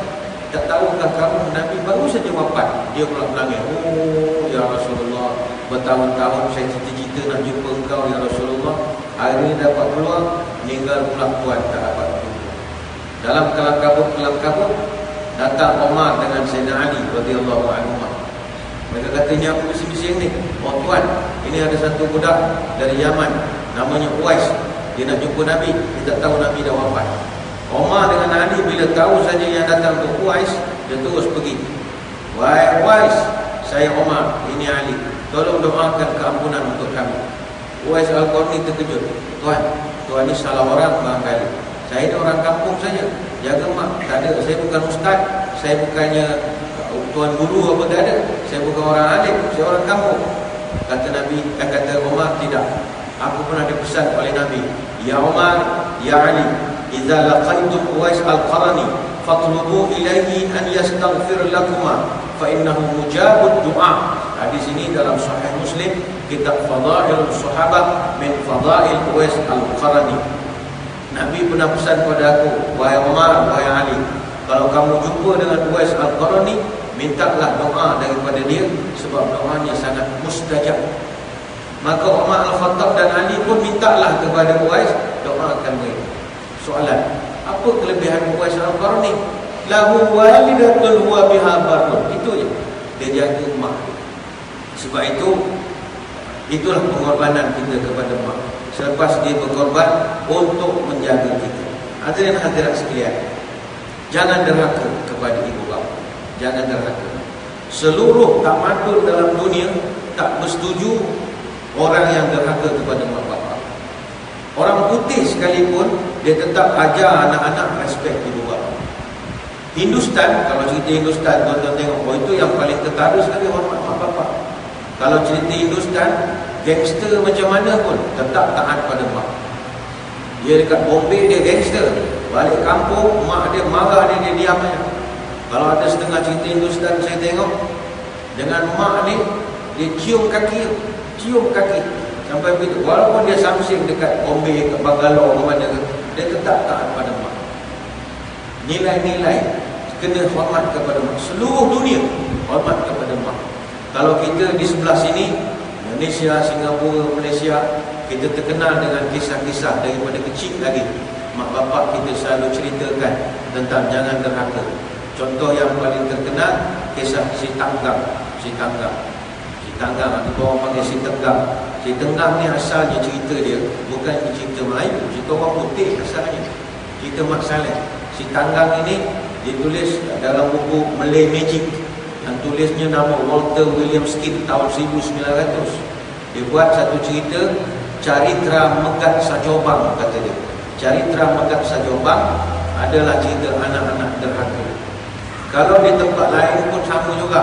tak tahukah kamu Nabi baru saja wafat? Dia pula menangis. Oh ya Rasulullah, bertahun-tahun saya cita-cita nak jumpa engkau ya Rasulullah. Hari ini dapat keluar, meninggal pula Tuhan tak dapat jumpa. Dalam kelam kabut datang Omar dengan Sayyidina Ali radhiyallahu anhu. Mereka katanya apa bising-bising ni? Oh Tuan, ini ada satu budak dari Yaman namanya Uwais. Dia nak jumpa Nabi, dia tak tahu Nabi dah wafat. Omar dengan Ali bila tahu saja yang datang tu Uwais, dia terus pergi. Wahai Uwais, saya Omar, ini Ali. Tolong doakan keampunan untuk kami. Uwais Al-Qarani terkejut. Tuan ni salah orang barangkali. Saya ni orang kampung saja, jaga mak. Tak ada, saya bukan ustaz, saya bukannya tuan guru apa tak ada. Saya bukan orang alim, saya orang kampung. Kata Nabi, kata Omar, tidak. Aku pernah dipesan oleh Nabi, ya Omar, ya Ali, idza laqaitum Uwais Al-Qarani fatlubu ilaihi an yastaghfir lakuma fa innahu mujabud du'a. Hadis ini dalam Sahih Muslim, kitab Fadailus Sahabah min Fadail Uwais Al-Qarani. Nabi pernah pesan pada aku, wahai Umar, wahai Ali, kalau kamu jumpa dengan Uwais Al-Qarani, mintalah doa daripada dia sebab doanya sangat mustajab. Maka Umar Al-Khattab dan Ali pun mintalah kepada Uwais, doakan mereka. Soalan, apa kelebihan Uwais Al-Qarni? Lahu walidatun huwa biha barrun. Itu je, dia jaga mak. Sebab itulah pengorbanan kita kepada mak. Selepas dia berkorban untuk menjaga kita. Hadirin hadirat sekalian, jangan derhaka kepada ibu bapa. Jangan derhaka. Seluruh tamadun dalam dunia tak bersetuju orang yang derhaka kepada mak bapak. Orang putih sekalipun, dia tetap ajar anak-anak respek ibu bapa. Hindustan, kalau cerita Hindustan, tuan-tuan tengok, oh itu yang paling ketara sekali hormat mak bapak. Kalau cerita Hindustan, gangster macam mana pun tetap taat pada mak. Dia dekat Bombay, dia gangster. Balik kampung, mak dia marah dia diam aja. Kalau ada setengah cerita Hindustan saya tengok, dengan mak ni, dia cium kaki. Sampai begitu. Walaupun dia samsing dekat Bombay, kat Bangalore, ke mana, dia tetap taat pada mak. Nilai-nilai kena hormat kepada mak. Seluruh dunia hormat kepada mak. Kalau kita di sebelah sini, Indonesia, Singapura, Malaysia, kita terkenal dengan kisah-kisah daripada kecil lagi. Mak bapak kita selalu ceritakan tentang jangan derhaka. Contoh yang paling terkenal, kisah si Tanggang. Si Tanggang, atau orang panggil si Tenggang. Si Tenggang ni asalnya cerita dia bukan cerita Melayu, cerita orang putih asalnya. Cerita Mak Saleh. Si Tanggang ini ditulis dalam buku Malay Magic. Yang tulisnya nama Walter William Skid tahun 1900. Dia buat satu cerita Caritra Megat Sajobang, kata dia. Caritra Megat Sajobang adalah cerita anak-anak derhaka. Kalau di tempat lain pun sama juga.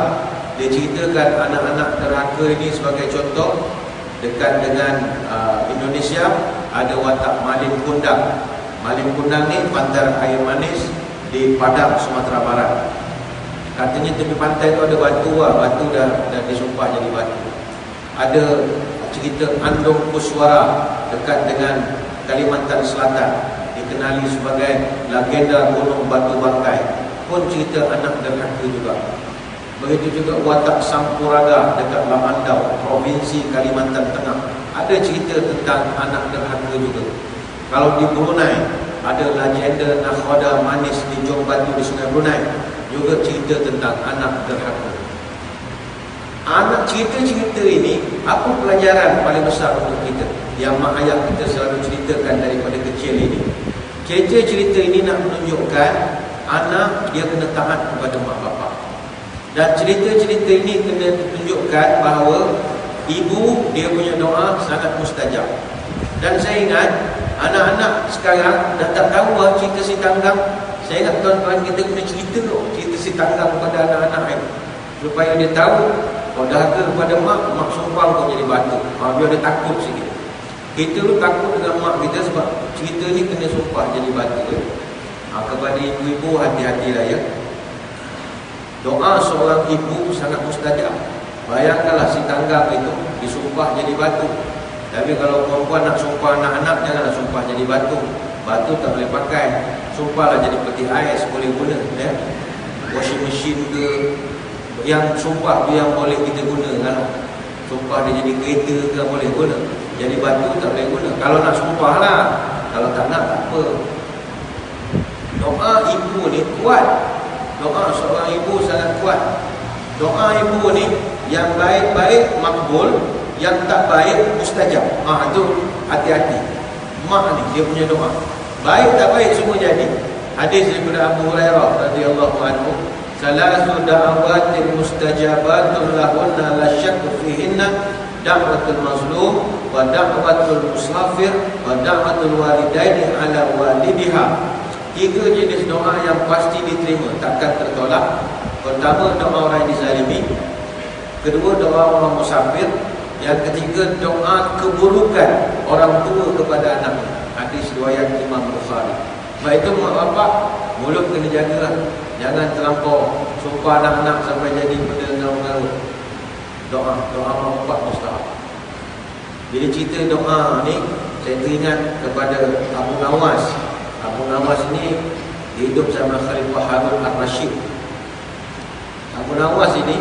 Dia ceritakan anak-anak derhaka ini sebagai contoh. Dekat dengan Indonesia ada watak Malin Kundang. Malin Kundang ni pantai air manis di Padang, Sumatera Barat. Katanya tepi pantai tu ada batu lah. Batu dah disumpah jadi batu. Ada cerita Andong Kuswara dekat dengan Kalimantan Selatan, dikenali sebagai legenda Gunung Batu Bangkai, pun cerita anak derhaka juga. Begitu juga watak Sampuraga dekat Lamandau, Provinsi Kalimantan Tengah, ada cerita tentang anak derhaka juga. Kalau di Brunei ada legenda Nakhoda Manis di Jom Batu di Sungai Brunei, juga cerita tentang anak derhaka. Anak cerita-cerita ini, apa pelajaran paling besar untuk kita yang mak ayah kita selalu ceritakan daripada kecil ini? Cerita-cerita ini nak menunjukkan anak dia kena taat kepada mak bapak. Dan cerita-cerita ini kena tunjukkan bahawa ibu dia punya doa sangat mustajab. Dan saya ingat anak-anak sekarang dah tak tahu cerita si Tanggang. Saya ingat tuan-tuan kita kena cerita si Tanggang kepada anak-anak ini, supaya dia tahu kalau derhaka kepada mak sumpah kau jadi batu. Biar dia takut sikit. Kita tu takut dengan mak kita sebab cerita ni kena sumpah jadi batu. Kepada ibu-ibu, hati-hatilah ya. Doa seorang ibu sangat mustajab. Bayangkanlah si Tanggang itu disumpah jadi batu. Tapi kalau perempuan nak sumpah anak-anak, janganlah sumpah jadi batu. Batu tak boleh pakai. Sumpahlah jadi peti ais, boleh guna ya. Washing machine ke, yang sumpah tu yang boleh kita gunakan. Sumpah dia jadi kereta ke boleh guna. Jadi batu tak boleh guna. Kalau nak sumpah lah. Kalau tak nak, tak apa. Doa ibu ni kuat. Doa seorang ibu sangat kuat. Doa ibu ni yang baik-baik makbul, yang tak baik mustajab. Itu hati-hati. Mak ni dia punya doa, baik tak baik semua jadi. Hadis daripada Abu Hurairah radhiyallahu anhu, salasu da'awatin mustajabatun lahunna la syakku fihinna, da'watul mazlum wa da'watul musafir wa da'watul walidaini ala walidiha. 3 jenis doa yang pasti diterima, takkan tertolak. Pertama, doa orang yang dizalimi. Kedua, doa orang musafir. Yang ketiga, doa keburukan orang tua kepada anaknya. Hadis riwayat Imam Bukhari. Sebab itu mak bapak, mulut kena jagalah. Jangan terlampau sumpah anak-anak sampai jadi benda ngarut-ngarut. Doa mak bapak mustahab. Bila cerita doa ni, saya teringat kepada Abu Nawas. Abu Nawas ni hidup sama Khalifah Harun Ar-Rashid. Abu Nawas ini,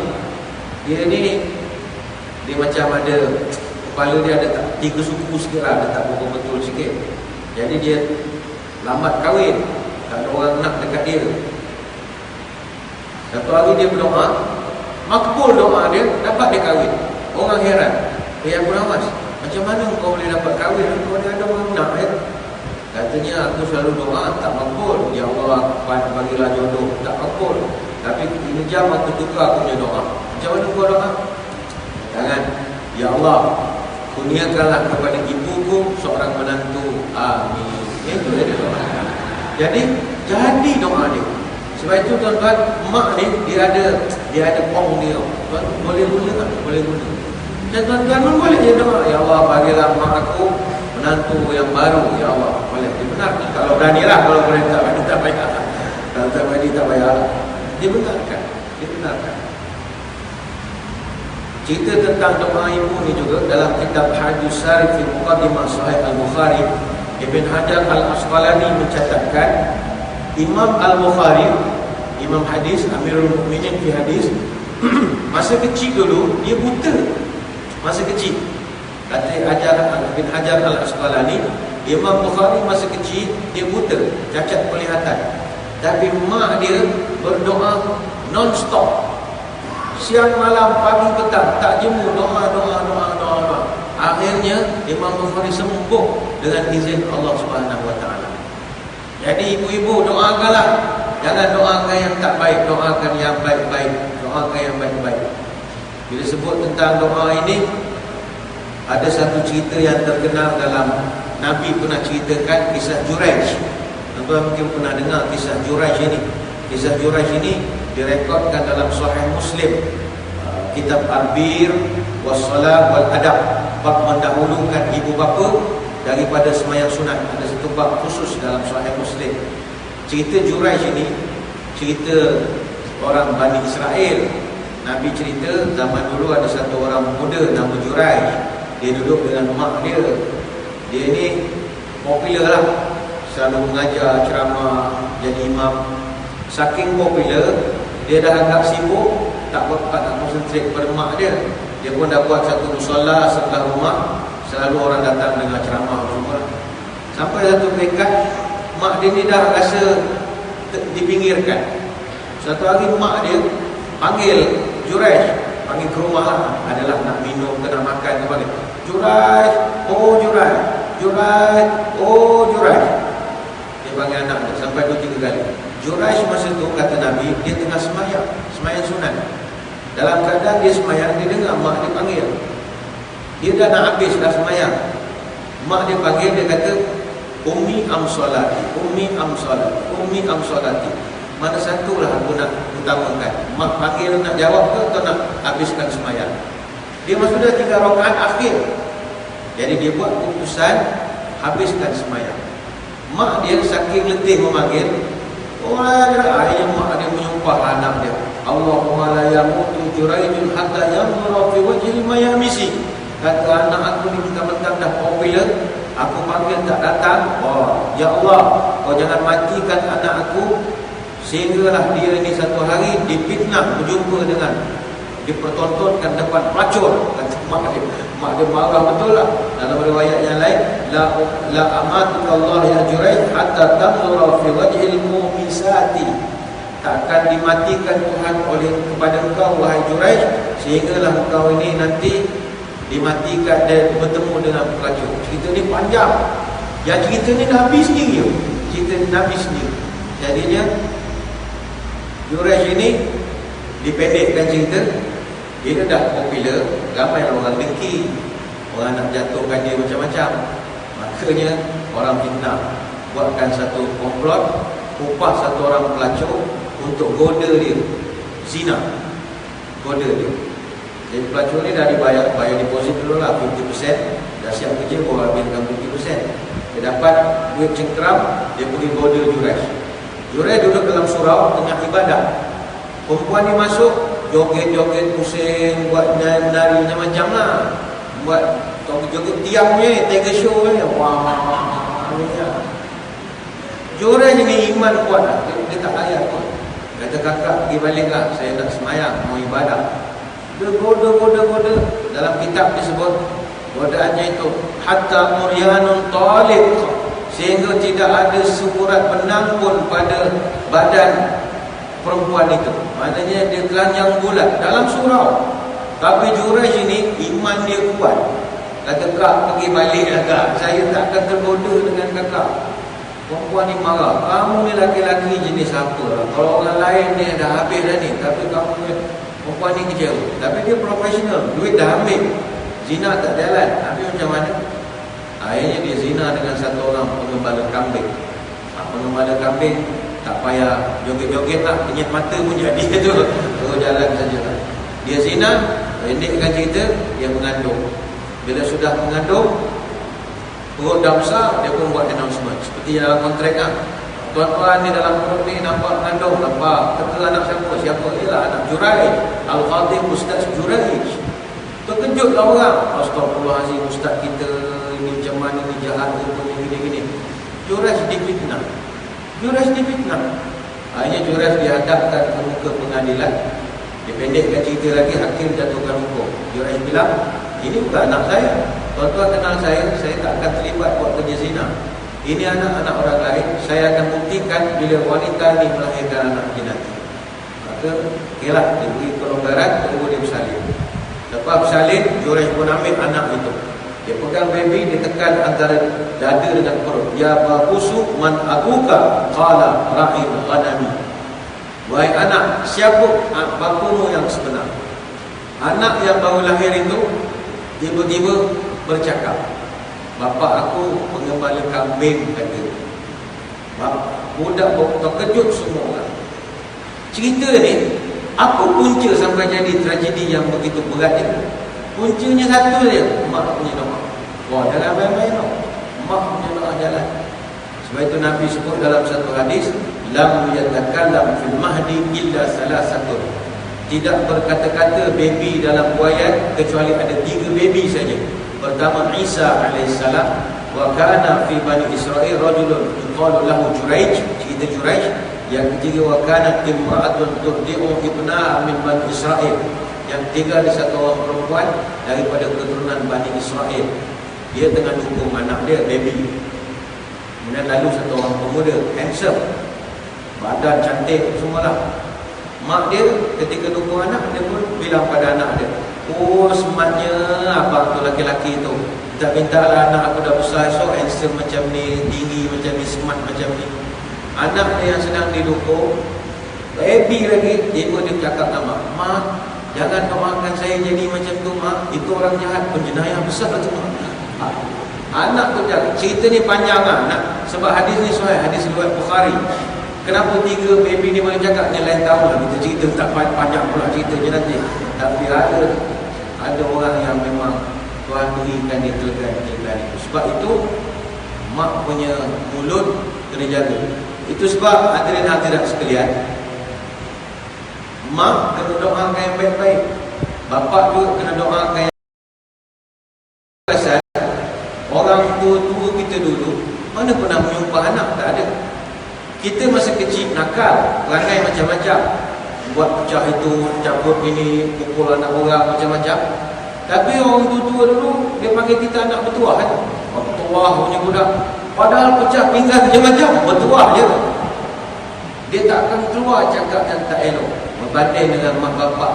dia macam ada kepala dia ada tak 3 suku sikit lah, ada tak betul sikit. Jadi dia lambat kahwin, tak ada orang nak dekat dia. Satu hari dia berdoa, makbul doa dia, dapat dia kahwin. Orang heran, Abu Nawas, macam mana kau boleh dapat kahwin kalau dia ada orang nak ya? Katanya, aku selalu doa, tak makbul. Ya Allah, bagilah jodoh, tak makbul. Tapi ini jam aku tukar aku punya doa. Macam mana kau doa? Jangan, ya Allah, kurniakanlah kepada ibuku seorang menantu. Amin. Itu dia doa. Jadi doa dia. Sebab itu tuan-tuan, mak ni dia ada pong dia. Tuan boleh guna tak? Boleh guna. Dan tuan-tuan pun boleh je doa, ya Allah, bagilah mak aku menantu yang baru, ya Allah. Boleh dibenarkan. Kalau beranilah, kalau boleh tak payah. Kalau tak berani tak payah. Dibenarkan. Cerita tentang doa ibu ni juga dalam kitab Hadis Syarif fi Muqaddimah Sahih Al-Bukhari, Ibn Hajar Al-Asqalani mencatatkan Imam Al-Bukhari, Imam hadis, Amirul Mukminin fi hadis, masa kecil dulu dia buta. Masa kecil. Kata Ibn Hajar Al-Asqalani, Imam Bukhari masa kecil dia buta, cacat penglihatan. Tapi mak dia berdoa non-stop. Siang malam, pagi petang, tak jemu doa. Akhirnya Imam Bukhari sembuh dengan izin Allah Subhanahu Wa Taala. Jadi ibu-ibu doakanlah, jangan doakan yang tak baik, doakan yang baik-baik, doakan yang baik-baik. Bila sebut tentang doa ini, ada satu cerita yang terkenal dalam Nabi pernah ceritakan kisah Juraij. Tuan-tuan mungkin pernah dengar kisah Juraij ini. Kisah Juraij ini direkodkan dalam Sahih Muslim, kitab Al-Bir was-Salat wal-Adab, bab mendahulukan ibu bapa daripada sembahyang sunat. Ada satu bab khusus dalam Sahih Muslim. Cerita Juraij ini cerita orang Bani Israel. Nabi cerita zaman dulu ada satu orang muda nama Juraij. Dia duduk dengan mak dia. Dia ni popular lah, selalu mengajar, ceramah, jadi imam. Saking popular, dia dah agak sibuk, tak nak konsentrate kepada mak dia. Dia pun dah buat satu musola sebelah rumah, selalu orang datang dengar ceramah semua. Sampai satu peringkat mak dia ni dah rasa dipinggirkan. Satu hari mak dia panggil Juraij, panggil ke rumah lah. Adalah nak minum ke nak makan ke balik. Juraij, oh Juraij, Juraij, oh Juraij. Dia panggil anak dia sampai 2-3 kali. Juraij masa tu kata Nabi, dia tengah semayang sunat. Dalam keadaan dia semayang, dia dengar mak dia panggil. Dia dah nak habis dah semayang. Mak dia panggil, dia kata, Ummi am solati, Ummi am solati, Ummi am solati. Mana satulah aku nak utamakan? Mak panggil nak jawab ke atau nak habiskan semayang? Dia masuk dah 3 rakaat akhir. Jadi dia buat keputusan habiskan semayang. Mak dia saking letih memanggil, akhirnya mak dia menyumpah anak dia, Allahumma la yamutu Juraijun hatta yamura fi wajhil mayamisi. Kata anak aku ni mentang-mentang dah popular, aku panggil tak datang. Oh, ya Allah, kau jangan matikan anak aku sehinggalah dia ni satu hari difitnah, berjumpa dengan, dipertontonkan depan pelacur. Kata mak dia marah betul lah. Dalam riwayat yang lain, la amatukallah ya Juraij hatta tamura fi wajhil mumisati. Takkan dimatikan Tuhan oleh kepada engkau wahai Juraij sehinggalah engkau ini nanti dimatikan dan bertemu dengan pelacur. Cerita ni panjang. Yang cerita ni Nabi sendiri. Cerita Nabi sendiri. Jadinya Juraij ini dipendekkan cerita. Dia dah popular, ramai orang dengki, orang nak jatuhkan dia macam-macam. Makanya orang fitnah, buatkan satu komplot, upah satu orang pelacur untuk goda dia, zina, goda dia. Jadi pelacur ni dah bayar deposit dulu lah 50%, dah siap kerja baru habiskan 50%. Dia dapat duit cengkeram, dia pergi goda Juraij. Juraij duduk dalam surau tengah ibadah. Perempuan ni masuk, joget-joget pusing, buat nari-nari macam-macam lah. Buat joget tiang ni, tiger show ni. Wah, Juraij ni iman kuat lah. Dia tak layak pun. Kata kakak, pergi balik lah, saya nak semayang, mau ibadah. Dia goda. Dalam kitab disebut godaannya itu hatta muryanun taliq, sehingga tidak ada seurat benang pun pada badan perempuan itu. Maknanya dia telanjang bulat dalam surau. Tapi Juraij ini iman dia kuat. Kata, "Kak, pergi balik lah kak, saya takkan tergoda dengan kakak." Perempuan ni marah, "Kamu ni laki-laki jenis apa lah? Kalau orang lain ni dah habis dah ni, tapi kamu ni..." Perempuan ni kecewa. Tapi dia profesional, duit dah ambil, zina tak jalan. Tapi macam mana? Akhirnya dia zina dengan satu orang pengembala kambing. Pengembala kambing tak payah joget-joget lah, penyet mata pun jadi tu. Terus jalan saja lah. Dia zina, pendekkan cerita, dia mengandung. Bila sudah mengandung, perut dah besar, dia pun buat announcement seperti dalam kontrak kan. "Tuan-tuan ni dalam perut ni nampak mengandung, nampak. Kata anak siapa? Siapa? Ialah anak Juraij, Al-Khatib Ustaz Juraij." Terkejutlah orang. "Astagfirullahaladzim, Ustaz kita ini macam mana ni, jahat rupanya gini-gini." Juraij difitnah. Juraij difitnah. Akhirnya Juraij dihadapkan ke muka pengadilan. Dipendekkan cerita lagi, hakim jatuhkan hukum. Juraij bilang, "Ini bukan anak saya. Tuan-tuan kenal saya tak akan terlibat buat kerja zina. Ini anak-anak orang lain. Saya akan buktikan bila wanita ini melahirkan anak ini nanti." Maka kelak diberi kelonggaran, tunggu dia bersalin. Lepas bersalin, Juraij pun ambil anak itu. Dia pegang baby, dia tekan antara dada dengan perut. "Ya babusu man abuka?" Qala ra'il ghanami. "Wahai anak, siapa bapumu yang sebenar?" Anak yang baru lahir itu tiba-tiba bercakap, "Bapa aku pengembala kambing," kata. Budak terkejut semua orang. Cerita ni, apa punca sampai jadi tragedi yang begitu berat ni? Puncanya satu je, mak punya doa. Wah, jangan main-main tau. Mak punya doa jalan. Sebab itu Nabi sebut dalam satu hadis, "Lam yatakallam fil mahdi illa salasatun." Tidak berkata-kata baby dalam buayan kecuali ada 3 baby saja. Pertama Isa alaihissalam, wa kana fi bani Israil rajulun yuqalu lahu Juraij, cerita Juraij. Yang ketiga, wa kanat imra'atun turdi'u ibnaha min bani Israil. Yang ketiga, ada satu orang perempuan daripada keturunan Bani Israel. Dia tengah dukung anak dia, baby. Kemudian lalu satu orang pemuda, handsome, badan cantik, semualah. Mak dia ketika dukung anak, dia pun bilang pada anak dia, "Oh, sematnya abang tu laki-laki tu. Minta-mintalah anak aku dah besar esok, handsome macam ni, tinggi macam ni, smart macam ni." Anak dia yang sedang didukung, baby lagi, dia pun dia cakap nama, "Mak, jangan doakan saya jadi macam tu, mak. Itu orang jahat, penjenayah besar tu, mak." Anak tu cakap, cerita ni panjang lah, sebab hadis ni sahih, hadis riwayat Bukhari. Kenapa 3 baby ni boleh cakap, ni lain tahu lah. Kita cerita tak panjang pula ceritanya nanti. Tapi ada orang yang memang Tuhan berikan dia kelegaan itu. Sebab itu mak punya mulut kena jaga. Itu sebab hadirin-hadirat sekalian, mak kena doakan yang baik-baik, bapak juga kena doakan yang baik. Orang tua-tua kita dulu mana pernah menyumpah anak? Tak ada. Kita masa kecil nakal, perangai macam-macam, buat pecah itu, cabut ini, pukul anak orang, macam-macam. Tapi orang tua-tua dulu, dia panggil kita anak bertuah kan? Bertuah punya budak. Padahal pecah pinggan macam-macam, bertuah je. Dia tak akan keluar cakap yang tak elok. Berbanding dengan mak bapak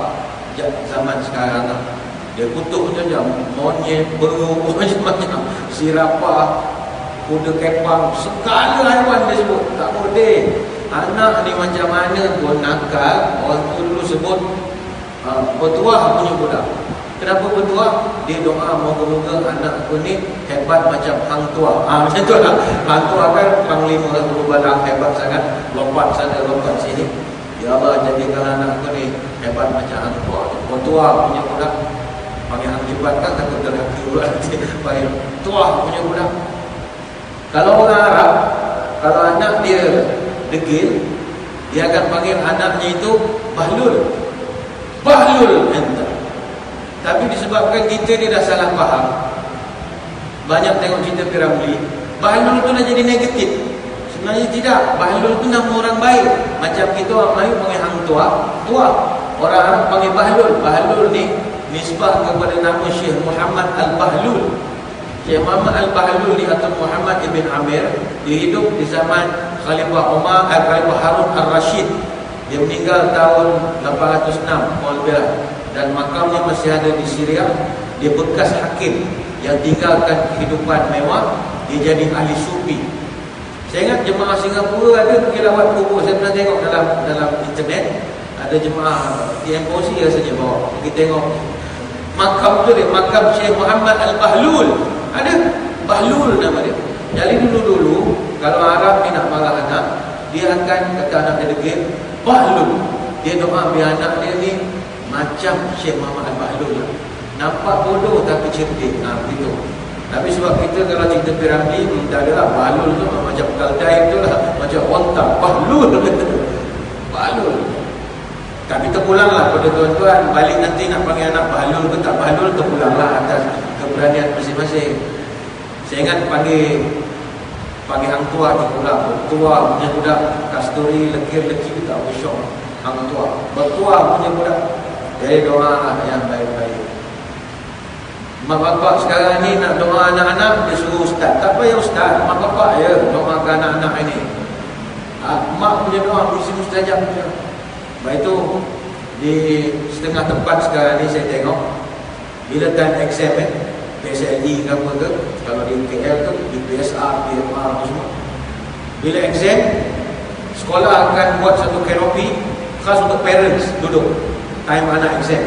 zaman sekarang lah. Dia kutuk macam-macam, monyet, beruk, macam-macam, sirapah, kuda kepang, segala haiwan dia sebut. Tak boleh. Anak ni macam mana pun nakal, orang tu dulu sebut bertuah punya budak. Kenapa bertuah? Dia doa moga-moga anak aku ni hebat macam hang tua. Macam tu lah. Hang tua kan panglima balang hebat sangat, lompat sana lompat sini. Ya Allah, jadikan anak aku ni hebat macam hang tua. Bertuah punya budak. Panggil hang cepat kan, takut terlaki pula nanti. Panggil tuah punya budak. Kalau orang Arab, kalau anak dia degil, dia akan panggil anaknya itu Bahlul. Bahlul enta. Tapi disebabkan kita ni dah salah faham, banyak tengok cerita Piramli, Bahlul tu dah jadi negatif. Sebenarnya tidak. Bahlul tu nama orang baik. Macam kita orang Melayu panggil hang tua, tua. Orang Arab panggil Bahlul. Bahlul ni nisbah kepada nama Syekh Muhammad Al-Bahlul. Syekh Muhammad Al-Bahlul ni atau Muhammad Ibn Amir, dia hidup di zaman Khalifah Khalifah Harun Al-Rashid. Dia meninggal tahun 806 dan makamnya masih ada di Syria. Dia bekas hakim yang tinggalkan kehidupan mewah. Dia jadi ahli sufi. Saya ingat jemaah Singapura ada pergi lawat kubur. Saya pernah tengok dalam internet. Ada jemaah TMOC rasanya bawa pergi tengok makam tu dia, makam Syekh Muhammad Al-Bahlul. Ada Bahlul nama dia. Jadi dulu kalau Arab ni nak marah anak, dia akan kata anak dia degil Bahlul. Dia doa biar anak dia ni macam Syekh Muhammad Al-Bahlul lah. Nampak bodoh tapi cerdik. Begitu. Tapi sebab kita kalau cerita piramidi, tak adalah Bahlul tu macam Kaldai tu lah, macam onta Bahlul kata. Bahlul. Tapi terpulanglah pada tuan-tuan, balik nanti nak panggil anak Bahlul ke tak Bahlul, terpulanglah atas keberanian masing-masing. Saya ingat panggil hang tua terpulang. Tua punya budak kasturi lekir-lekir tak bersyok. Hang tua bertua punya budak. Jadi doa lah yang baik-baik. Mak bapak sekarang ni nak doa anak-anak, dia suruh ustaz. Tak payah ustaz, mak bapak ya doakan anak-anak ini. Mak punya doa mesti mustajab punya. Baik itu di setengah tempat sekarang ni saya tengok, bila time exam PSLE ke apa ke, kalau di KL tu di PSR, PMR semua, bila exam sekolah akan buat satu kanopi khas untuk parents duduk time anak exam.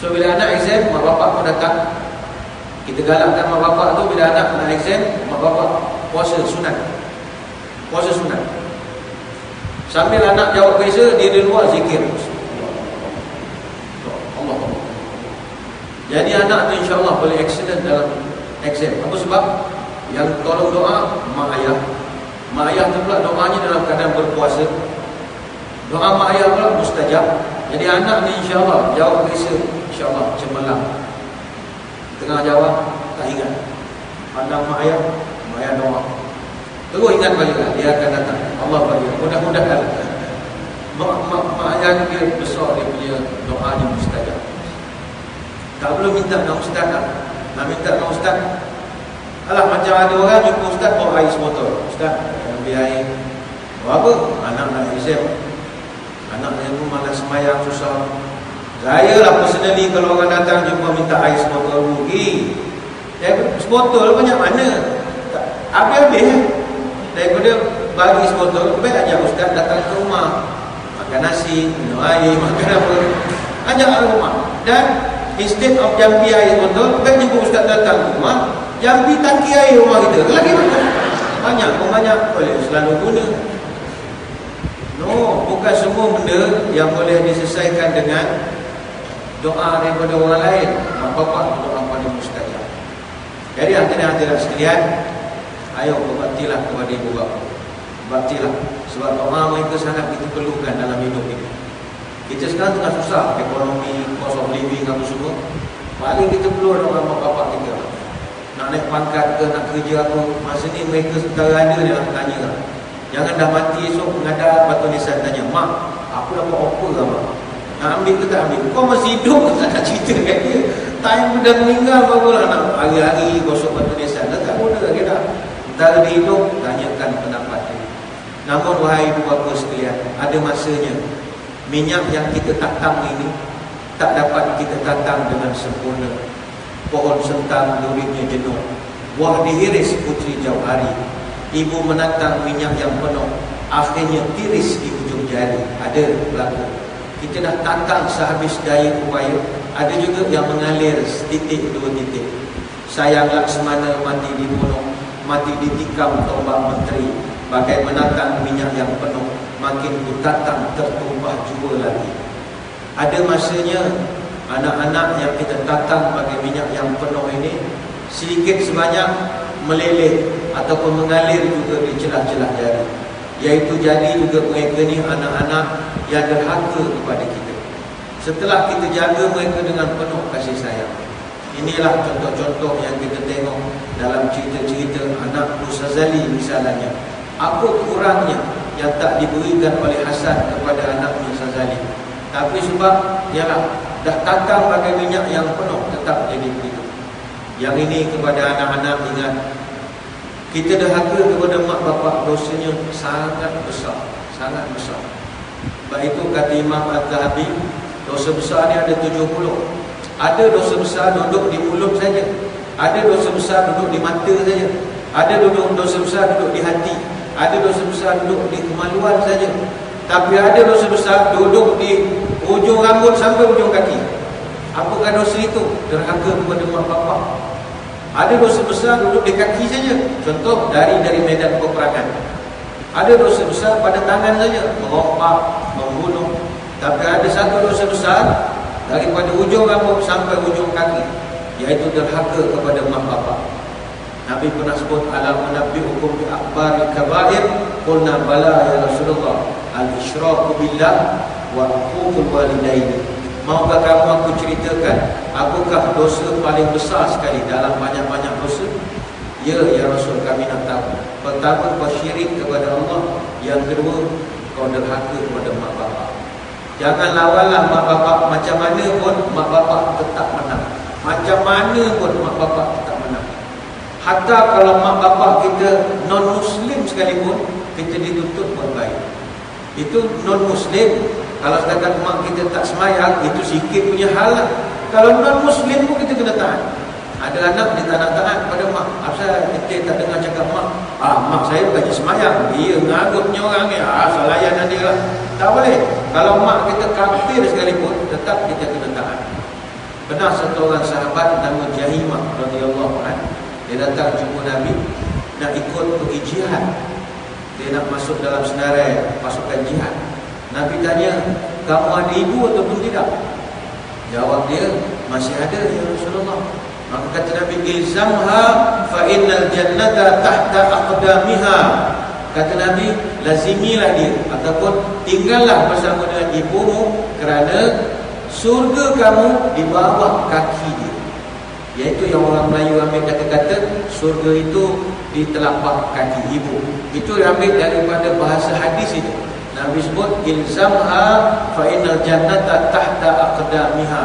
So bila anak exam, mak bapak pun datang. Kita galakkan mak bapak tu bila anak nak exam, mak bapak puasa sunat. Puasa sunat. Sambil anak jawab kuisa, dia di luar zikir. Allah. Jadi anak tu insya-Allah boleh excellent dalam exam. Apa sebab? Yang tolong doa mak ayah. Mak ayah tu pula doanya dalam keadaan berpuasa. Doa mak ayah pula mustajab. Jadi anak ni insya-Allah jawab kuisa, insya-Allah cemerlang. Tengah jawab tak ingat. Pandang mak ayah doa. Terus ingat balik lah, dia akan datang. Allah bagi. Mudah-mudahan mak ayah dia besar, dia punya doanya mustajab. Tak perlu minta dengan ustaz lah. Nak minta dengan ustaz, alah macam ada orang jumpa ustaz bawa air sebotol. Ustaz, ambil air. Buat apa? Anak nak exam. Anak dia pun malas semayang, susah. Saya lah personally kalau orang datang jumpa minta air sebotol rugi. Sebotol banyak mana? Habis-habis. Daripada bagi sebotol, baik ajak ustaz datang ke rumah, makan nasi, minum air, makan apa, ajak ke rumah. Dan instead of jampi air sebotol, baik jumpa ustaz datang ke rumah, jampi tangki air rumah kita. Lagi banyak boleh selalu guna. No, bukan semua benda yang boleh diselesaikan dengan doa daripada orang lain. Mak bapak doa pada mustajab. Jadi hadirin-hadirat sekalian, ayo berbaktilah kepada ibu bapa. Baktilah. Sebab doa mereka sangat kita perlukan dalam hidup ini. Kita sekarang tengah susah, ekonomi, cost of living apa semua. Paling kita perlu doa mak bapak kita. Nak naik pangkat ke, nak kerja apa, masa ni mereka setara ada dia nak tanya lah. Jangan dah mati esok menghadap batu nisan tanya, mak, aku dapat offer lah mak. Nak ambil ke tak ambil? Kau masih hidup tak nak cerita kat dia. Time dah meninggal barulah nak hari-hari gosok batu nisan. Dah tak boleh lagi dah. Antara dia hidup, tanyakan pendapat dia. Namun wahai ibu bapa sekalian, ada masanya minyak yang kita tatang ini tak dapat kita tatang dengan sempurna. Pohon sentang luritnya jenuh, buah dihiris putri jauh hari. Ibu menatang minyak yang penuh, akhirnya tiris di ujung jari. Ada berlaku. Kita dah tatang sehabis daya upaya. Ada juga yang mengalir setitik dua titik. Sayang Laksmana mati dibunuh, mati ditikam tombak menteri. Bagai menatang minyak yang penuh, makin ku tatang tertumpah jua lagi. Ada masanya anak-anak yang kita tatang bagai minyak yang penuh ini sedikit sebanyak meleleh ataupun mengalir juga di celah-celah jari. Iaitu jadi juga mereka ni anak-anak yang derhaka kepada kita. Setelah kita jaga mereka dengan penuh kasih sayang. Inilah contoh-contoh yang kita tengok dalam cerita-cerita anak Musazali misalnya. Apa kurangnya yang tak diberikan oleh Hasan kepada anak Musazali? Tapi sebab ialah dah tatang bagai minyak yang penuh, tetap jadi begitu. Yang ini kepada anak-anak, ingat, kita derhaka kepada mak bapak, dosanya sangat besar, sangat besar. Sebab itu kata Imam Al-Zahabi, dosa besar ni ada 70. Ada dosa besar duduk di mulut saja, ada dosa besar duduk di mata saja, ada dosa besar duduk di hati, ada dosa besar duduk di kemaluan saja. Tapi ada dosa besar duduk di ujung rambut sampai ujung kaki. Apakah dosa itu? Derhaka kepada mak bapak. Ada dosa besar duduk di kaki saja, contoh dari medan peperangan. Ada dosa besar pada tangan saja, merompak, membunuh. Tapi ada satu dosa besar daripada ujung rambut sampai ujung kaki, iaitu derhaka kepada mak bapak. Nabi pernah sebut, alam menabbi'ukum bi akhbaril kabair, qulna bala ya Rasulullah, al-isyraku billah wa uququl walidain. Maukah kamu aku ceritakan apakah dosa paling besar sekali dalam banyak-banyak dosa? Ya, ya Rasul, kami nak tahu. Pertama, kau syirik kepada Allah. Yang kedua, kau derhaka kepada mak bapak. Jangan lawanlah mak bapak. Macam mana pun mak bapak tetap menang. Macam mana pun mak bapak tetap menang. Hatta kalau mak bapak kita non-Muslim sekalipun, kita dituntut buat baik. Itu non-Muslim. Kalau setakat mak kita tak semayang, itu sikit punya hal lah. Kalau non-Muslim pun kita kena tahan. Ada anak dia tak nak tahan pada mak. Asal kita tak dengar cakap mak, mak saya bukannya semayang, dia ngagutnya orang ni, asal layanan dia lah. Tak boleh. Kalau mak kita kafir sekalipun, tetap kita kena tahan. Pernah satu orang sahabat nama Jahimah radhiyallahu anhu, dia datang jumpa Nabi, nak ikut pergi jihad. Dia nak masuk dalam senarai pasukan jihad. Nabi tanya, kamu ada ibu ataupun tidak? Jawab dia, masih ada ya Rasulullah. Maka kata Nabi, ilzamha fa innal jannata tahta aqdamiha. Kata Nabi, lazimilah dia, ataupun tinggallah bersama dengan ibumu, kerana surga kamu di bawah kaki dia. Iaitu yang orang Melayu ambil kata-kata, surga itu di telapak kaki ibu. Itu diambil daripada bahasa hadis itu. Nabi sebut, ilzamha fa innal jannata tahta aqdamiha.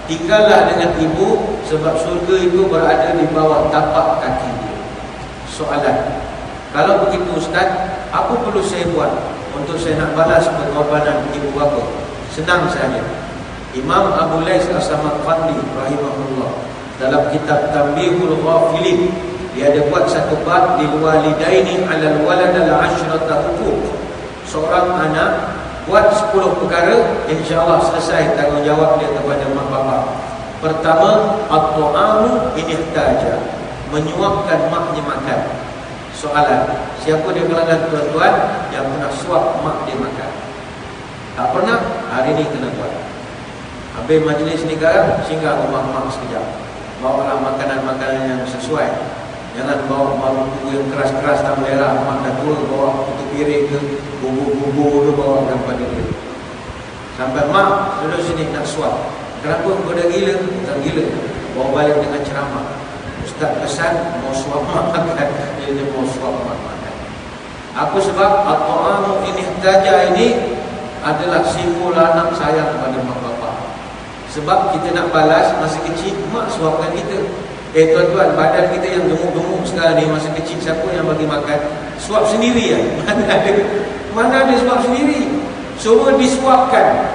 Tinggallah dengan ibu, sebab surga itu berada di bawah tapak kaki dia. Soalan, kalau begitu Ustaz, apa perlu saya buat untuk saya nak balas pengorbanan ibu bapa? Senang saja. Imam Abu Lais As-Samarqandi rahimahullah, dalam kitab Tanbihul Ghafilin, dia ada buat satu bab, lil walidaini 'alal walad al-'ashrata huquq. Seorang anak buat 10 perkara, insya-Allah selesai tanggungjawab dia kepada mak bapak. Pertama, at-ta'amu in ihtaja, menyuapkan maknya makan. Soalan, siapa di kalangan tuan-tuan yang pernah suap mak dia makan? Tak pernah? Hari ni kena buat. Habis majlis ni kan, singgah rumah mak sekejap, bawalah makanan-makanan yang sesuai. Jangan bawa bumbu yang keras-keras, tak boleh lah. Mak dah tua, bawa putu piring ke, bumbu-bumbu tu bawa pada dia. Sampai mak duduk sini nak suap. Kenapa kau dah gila? Bukan gila, bawa balik dengan ceramah. Ustaz pesan mau suap mak makan, dia mau suap mak makan. Apa sebab? At-ta'amu in ihtaja ini adalah simbol anak sayang kepada mak bapak. Sebab kita nak balas masa kecil, mak suapkan kita. Tuan-tuan, badan kita yang gemuk-gemuk sekarang ni, masa kecil siapa yang bagi makan? Suap sendiri ya? Mana ada suap sendiri? Semua disuapkan.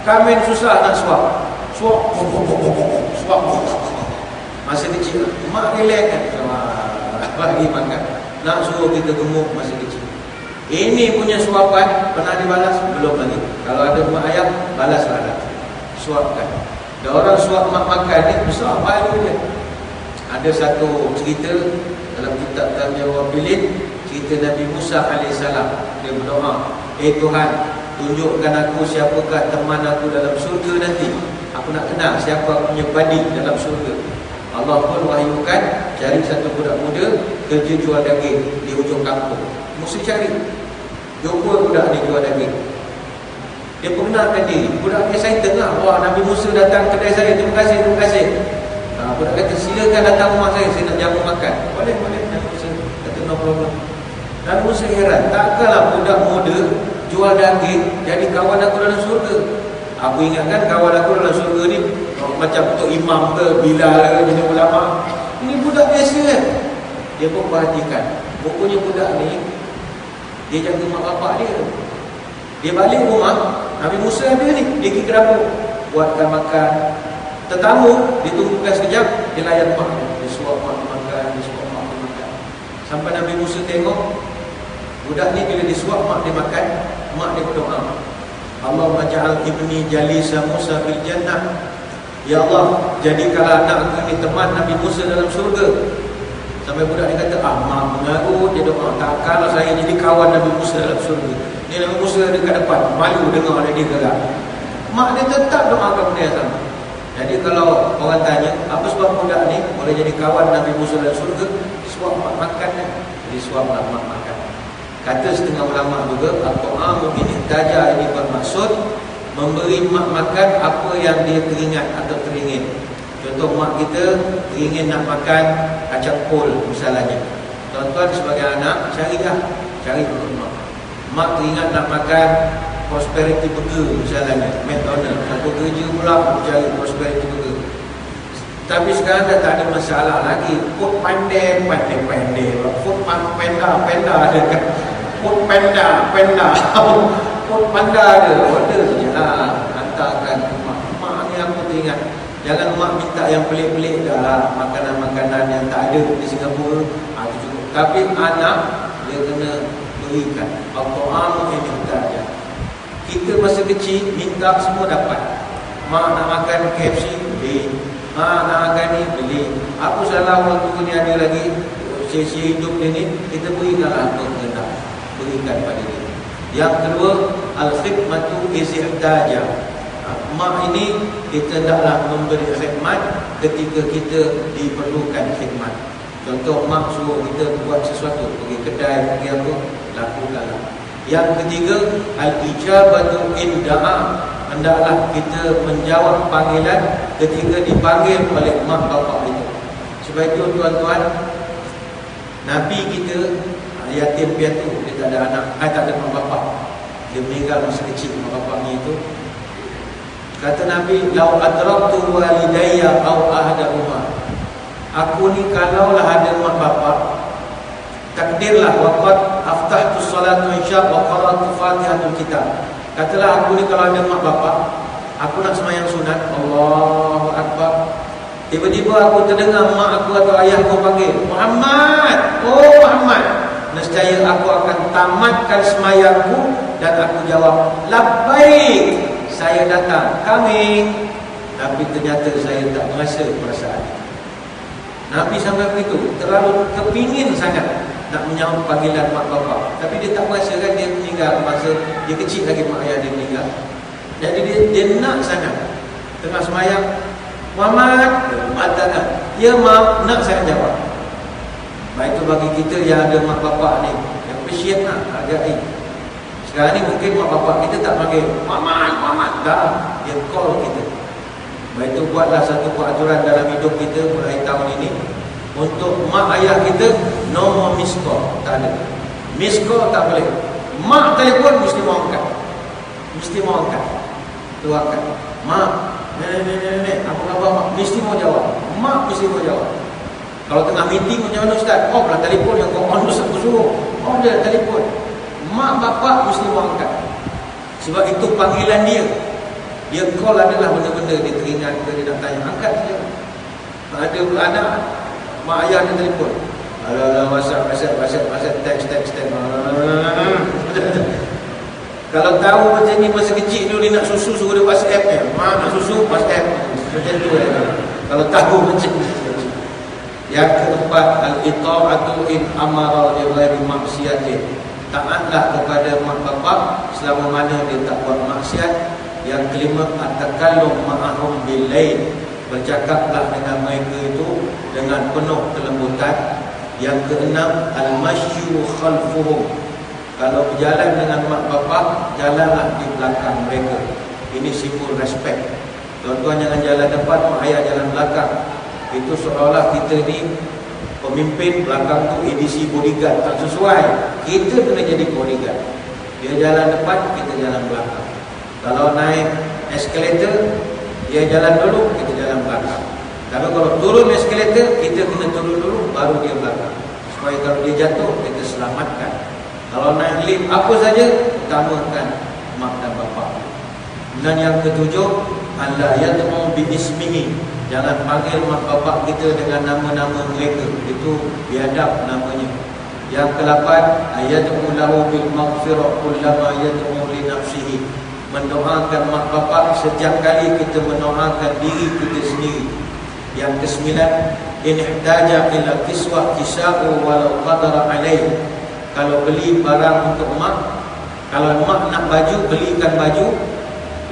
Kamen susah nak suap. Suap. Masa kecil, mak relax kan? Bagi makan. Nak suruh kita gemuk masa kecil. Ini punya suapan pernah dibalas? Belum lagi. Kalau ada mak ayam, balaslah lah. Suapkan. Dan orang suap mak makan ni besar pahala dia. Ada satu cerita dalam kitab Tanbihul Ghafilin, cerita Nabi Musa AS. Dia berdoa, Tuhan, tunjukkan aku siapakah teman aku dalam surga nanti. Aku nak kenal siapa aku punya badi dalam surga. Allah pun wahyukan, cari satu budak muda kerja jual daging di hujung kampung. Mesti cari. Jumpa budak ni jual daging. Dia perkenalkan diri. Budak ni, saya tengah, wah Nabi Musa datang kedai saya, terima kasih, terima kasih. Budak kata, silakan datang rumah saya nak jamu makan. Boleh, Nabi Musa kata, no problem. Nabi Musa heran, takkanlah budak muda jual daging jadi kawan aku dalam surga. Aku ingatkan kawan aku dalam surga ni macam Tok Imam ke, Bilal ke, jadi ulama. Ini budak biasa kan. Dia pun perhatikan, rupanya budak ni dia jaga mak bapak dia. Dia balik rumah, Nabi Musa ada ni, dia pergi ke dapur, buatkan makan. Tetamu, dia tunggukan sekejap, dia layan mak dia suap mak makan, dia suap mak dia makan. Sampai Nabi Musa tengok budak ni bila disuap mak dia makan, mak dia berdoa, Allahumma ja'al ibni jalisa Musa fil jannah. Ya Allah, jadikanlah anak aku ni teman Nabi Musa dalam surga. Sampai budak ni kata, mak mengaruh, dia doa, takkanlah saya jadi kawan Nabi Musa dalam surga. Ni Nabi Musa dekat depan, malu dengar oleh dia gerak. Mak dia tetap doakan benda yang sama. Jadi kalau orang tanya, apa sebab budak ni boleh jadi kawan Nabi Musa dalam surga? Suap mak makan kan? Jadi suaplah mak makan. Kata setengah ulama juga, at-ta'amu bin ihtaja ini bermaksud memberi mak makan apa yang dia teringat atau teringin. Contoh mak kita teringin nak makan kacang pol misalnya. Tuan-tuan sebagai anak cari untuk mak. Mak teringat nak makan prosperity burger misalnya, McDonald. Aku kerja pula cari prosperity burger. Tapi sekarang dah tak ada masalah lagi. Food pandai. Food panda ada kan. Food panda. Food panda ada. Order je lah. Hantarkan ke mak. Mak ni aku teringat. Jangan mak minta yang pelik-pelik dah lah. Makanan-makanan yang tak ada di Singapura. Itu cukup. Tapi anak dia kena berikan. Al-Ta'amu yang minta je. Kita masa kecil minta semua dapat. Mak nak makan KFC beli. Mak nak makan ni beli. Apa salah orang tua ni ada lagi sia-sia hidup dia ni. Kita berikanlah untuk rendah. Berikan pada dia. Yang kedua, al-khidmatu izihtajah. Mak ini kita hendaklah memberi khidmat ketika kita diperlukan khidmat. Contoh mak suruh kita buat sesuatu, pergi kedai, pergi apa, lakukanlah. Yang ketiga, al-ijabatu inda'a. Hendaklah kita menjawab panggilan ketika dipanggil oleh mak bapak itu. Sebab itu tuan-tuan, Nabi kita yatim piatu, dia tak ada anak, tak ada mak bapak. Dia meninggal masa kecil mak bapaknya itu. Kata Nabi, lau adraktu walidayya au ahdahuma. Aku ni kalaulah ada mak bapak, takdirlah waqad aftahtu salatu isya wa qara'tu fatihatul kitab. Katalah aku ni kalau ada mak bapak, aku nak sembahyang sunat, Allahu akbar. Tiba-tiba aku terdengar mak aku atau ayah aku panggil, Muhammad, oh Muhammad. Nescaya aku akan tamatkan sembahyangku dan aku jawab, labbaik, saya datang, coming. Tapi ternyata saya tak merasa perasaan. Nabi sampai begitu, terlalu kepingin sangat nak menyambut panggilan mak bapak. Tapi dia tak merasa kan dia meninggal masa dia kecil lagi, mak ayah dia meninggal. Jadi dia nak sangat. Tengah sembahyang, Muhammad, matakan, ya mak, nak saya jawab. Baik itu bagi kita yang ada mak bapak ni, yang appreciate lah, hargai. Sekarang ni mungkin mak bapak kita tak panggil Muhammad, dah, dia call kita. Baik itu buatlah satu peraturan dalam hidup kita mulai tahun ini. Untuk mak ayah kita, no more miss call, tak ada. Miss call tak boleh. Mak telefon mesti mau angkat. Mesti mau angkat. Tuakan. Mak, nenek, apa khabar mak? Mesti mau jawab. Mak mesti mau jawab. Kalau tengah meeting macam mana ustaz? Oh, lah telefon yang kau on aku suruh. Oh, dia telefon. Mak bapak mesti mau angkat. Sebab itu panggilan dia. Dia call adalah benda-benda dia teringat ke, dia nak tanya, angkat saja. Ada anak, mak ayah dia telefon. Alah, WhatsApp, teks. Kalau tahu macam ni masa kecil dulu dia nak susu, suruh dia WhatsApp ni. Mak nak susu, WhatsApp. Macam tu kalau tahu macam ni. Yang keempat, al-ita'atu in amara li ghairi maksiatin. Taatlah kepada mak bapak selama mana dia tak buat maksiat. Yang kelima, at-takallum ma'ahum bil-lail. Bercakaplah dengan mereka itu dengan penuh kelembutan. Yang keenam, al-masyu khalfuhum. Kalau berjalan dengan mak bapak, jalanlah di belakang mereka. Ini simbol respect. Tuan-tuan jangan jalan depan, mak ayah jalan belakang. Itu seolah kita ni pemimpin, belakang tu edisi bodyguard. Tak sesuai. Kita kena jadi bodyguard. Dia jalan depan, kita jalan belakang. Kalau naik eskalator, dia jalan dulu, kita jalan belakang. Tapi kalau turun eskalator, kita kena turun dulu, baru dia belakang. Supaya kalau dia jatuh, kita selamatkan. Kalau naik lift, apa saja, utamakan mak dan bapak. Dan yang ketujuh, Allah yad'u bi ismihi. Jangan panggil mak bapak kita dengan nama-nama mereka. Itu biadab namanya. Yang ke-8, ayad'u lahu bil maghfirah kullama yad'u li nafsihi. Mendoakan mak bapak setiap kali kita mendoakan diri kita sendiri. Yang ke-9, in ihtaja ila kiswa kisa'u walau qadara alaih. Kalau beli barang untuk mak, kalau mak nak baju, belikan baju.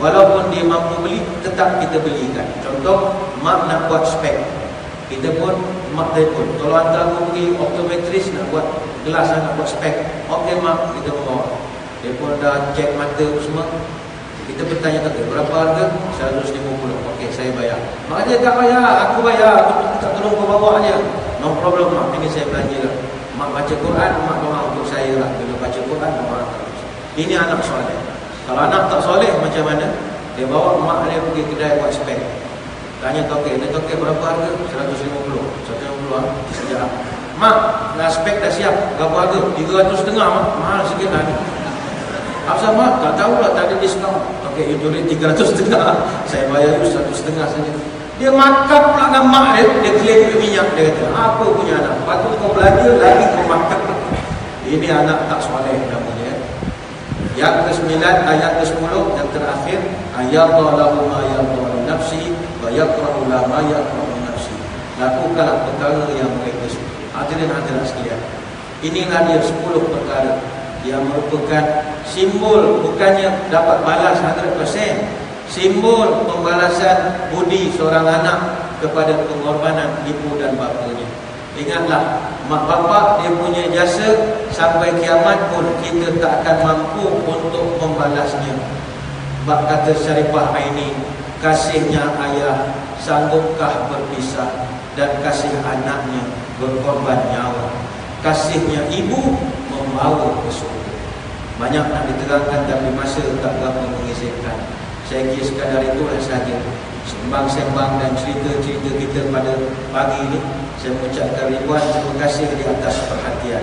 Walaupun dia mampu beli, tetap kita belikan. Contoh, mak nak buat spek, kita pun mak telefon, kalau hantar aku pergi optometris nak buat gelas, nak buat spek. Okey mak, kita membawa. Dia pun dah cek mata semua. Kita bertanya kata, berapa harga? 150. Okey, saya bayar. Mak dia tak bayar, aku bayar, aku tak tolong kau bawa je. No problem mak, ini saya belanja lah. Mak baca Quran, mak doa untuk saya lah. Bila baca Quran, mak terus. Ini anak soleh. Kalau anak tak soleh macam mana? Dia bawa mak dia pergi kedai buat spek. Tanya toke, dia toke berapa harga? 150. 150 ah, sejak. Mak, dah spek dah siap. Berapa harga? 350 mak. Mahal sikit lah ni. Apa mak? Tak tahulah, tak ada diskaun. Okey, itu dia 350. Saya bayar 150 saja. Dia makan pula dengan mak dia, dia klaim minyak. Dia kata, apa punya anak? Patut kau belanja, lagi kau makan. Ini anak tak soleh namanya. Yang ke-9, ayat ke-10 yang terakhir, ayadallahu ma yadallahu nafsi wa yakrahu la ma yakrahu nafsi. Lakukanlah perkara yang mereka suka. Hadirin-hadirat sekalian, inilah dia 10 perkara yang merupakan simbol, bukannya dapat balas 100%, simbol pembalasan budi seorang anak kepada pengorbanan ibu dan bapanya. Ingatlah, mak bapak dia punya jasa sampai kiamat pun kita tak akan mampu untuk membalasnya. Bab kata Syarifah Aini, kasihnya ayah sanggupkah berpisah, dan kasih anaknya berkorban nyawa. Kasihnya ibu membawa ke surga. Banyak nak diterangkan tapi masa tak berapa mengizinkan. Saya kira sekadar itulah sahaja sembang-sembang dan cerita-cerita kita pada pagi ini. Saya mengucapkan ribuan terima kasih di atas perhatian.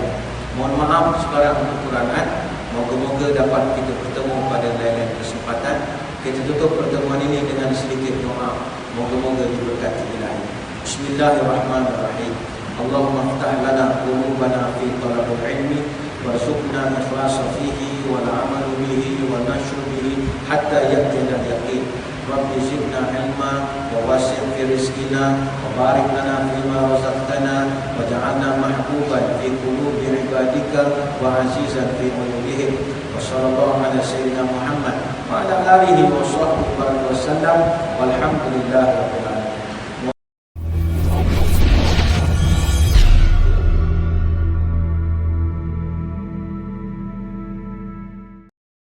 Mohon maaf sebarang kekurangan. Moga-moga dapat kita bertemu pada lain-lain kesempatan. Kita tutup pertemuan ini dengan sedikit doa. Moga-moga diberkati Ilahi. Bismillahirrahmanirrahim. Allahumma ftah lana qulubana fi talabil ilmi warzuqna ikhlasa fihi wal amalu bihi wa nashru bihi hatta ya'tiyana al-yaqin. Rabbi zidna ilma wa wasi' fi rizqina wa barik lana fima razaqtana waj'alna mahbuban fi qulubi ibadika wa azizan fi qulubihim. Wa sallallahu ala sayyidina Muhammad wa ala alihi wa sahbihi wa sallam walhamdulillahi rabbil alamin.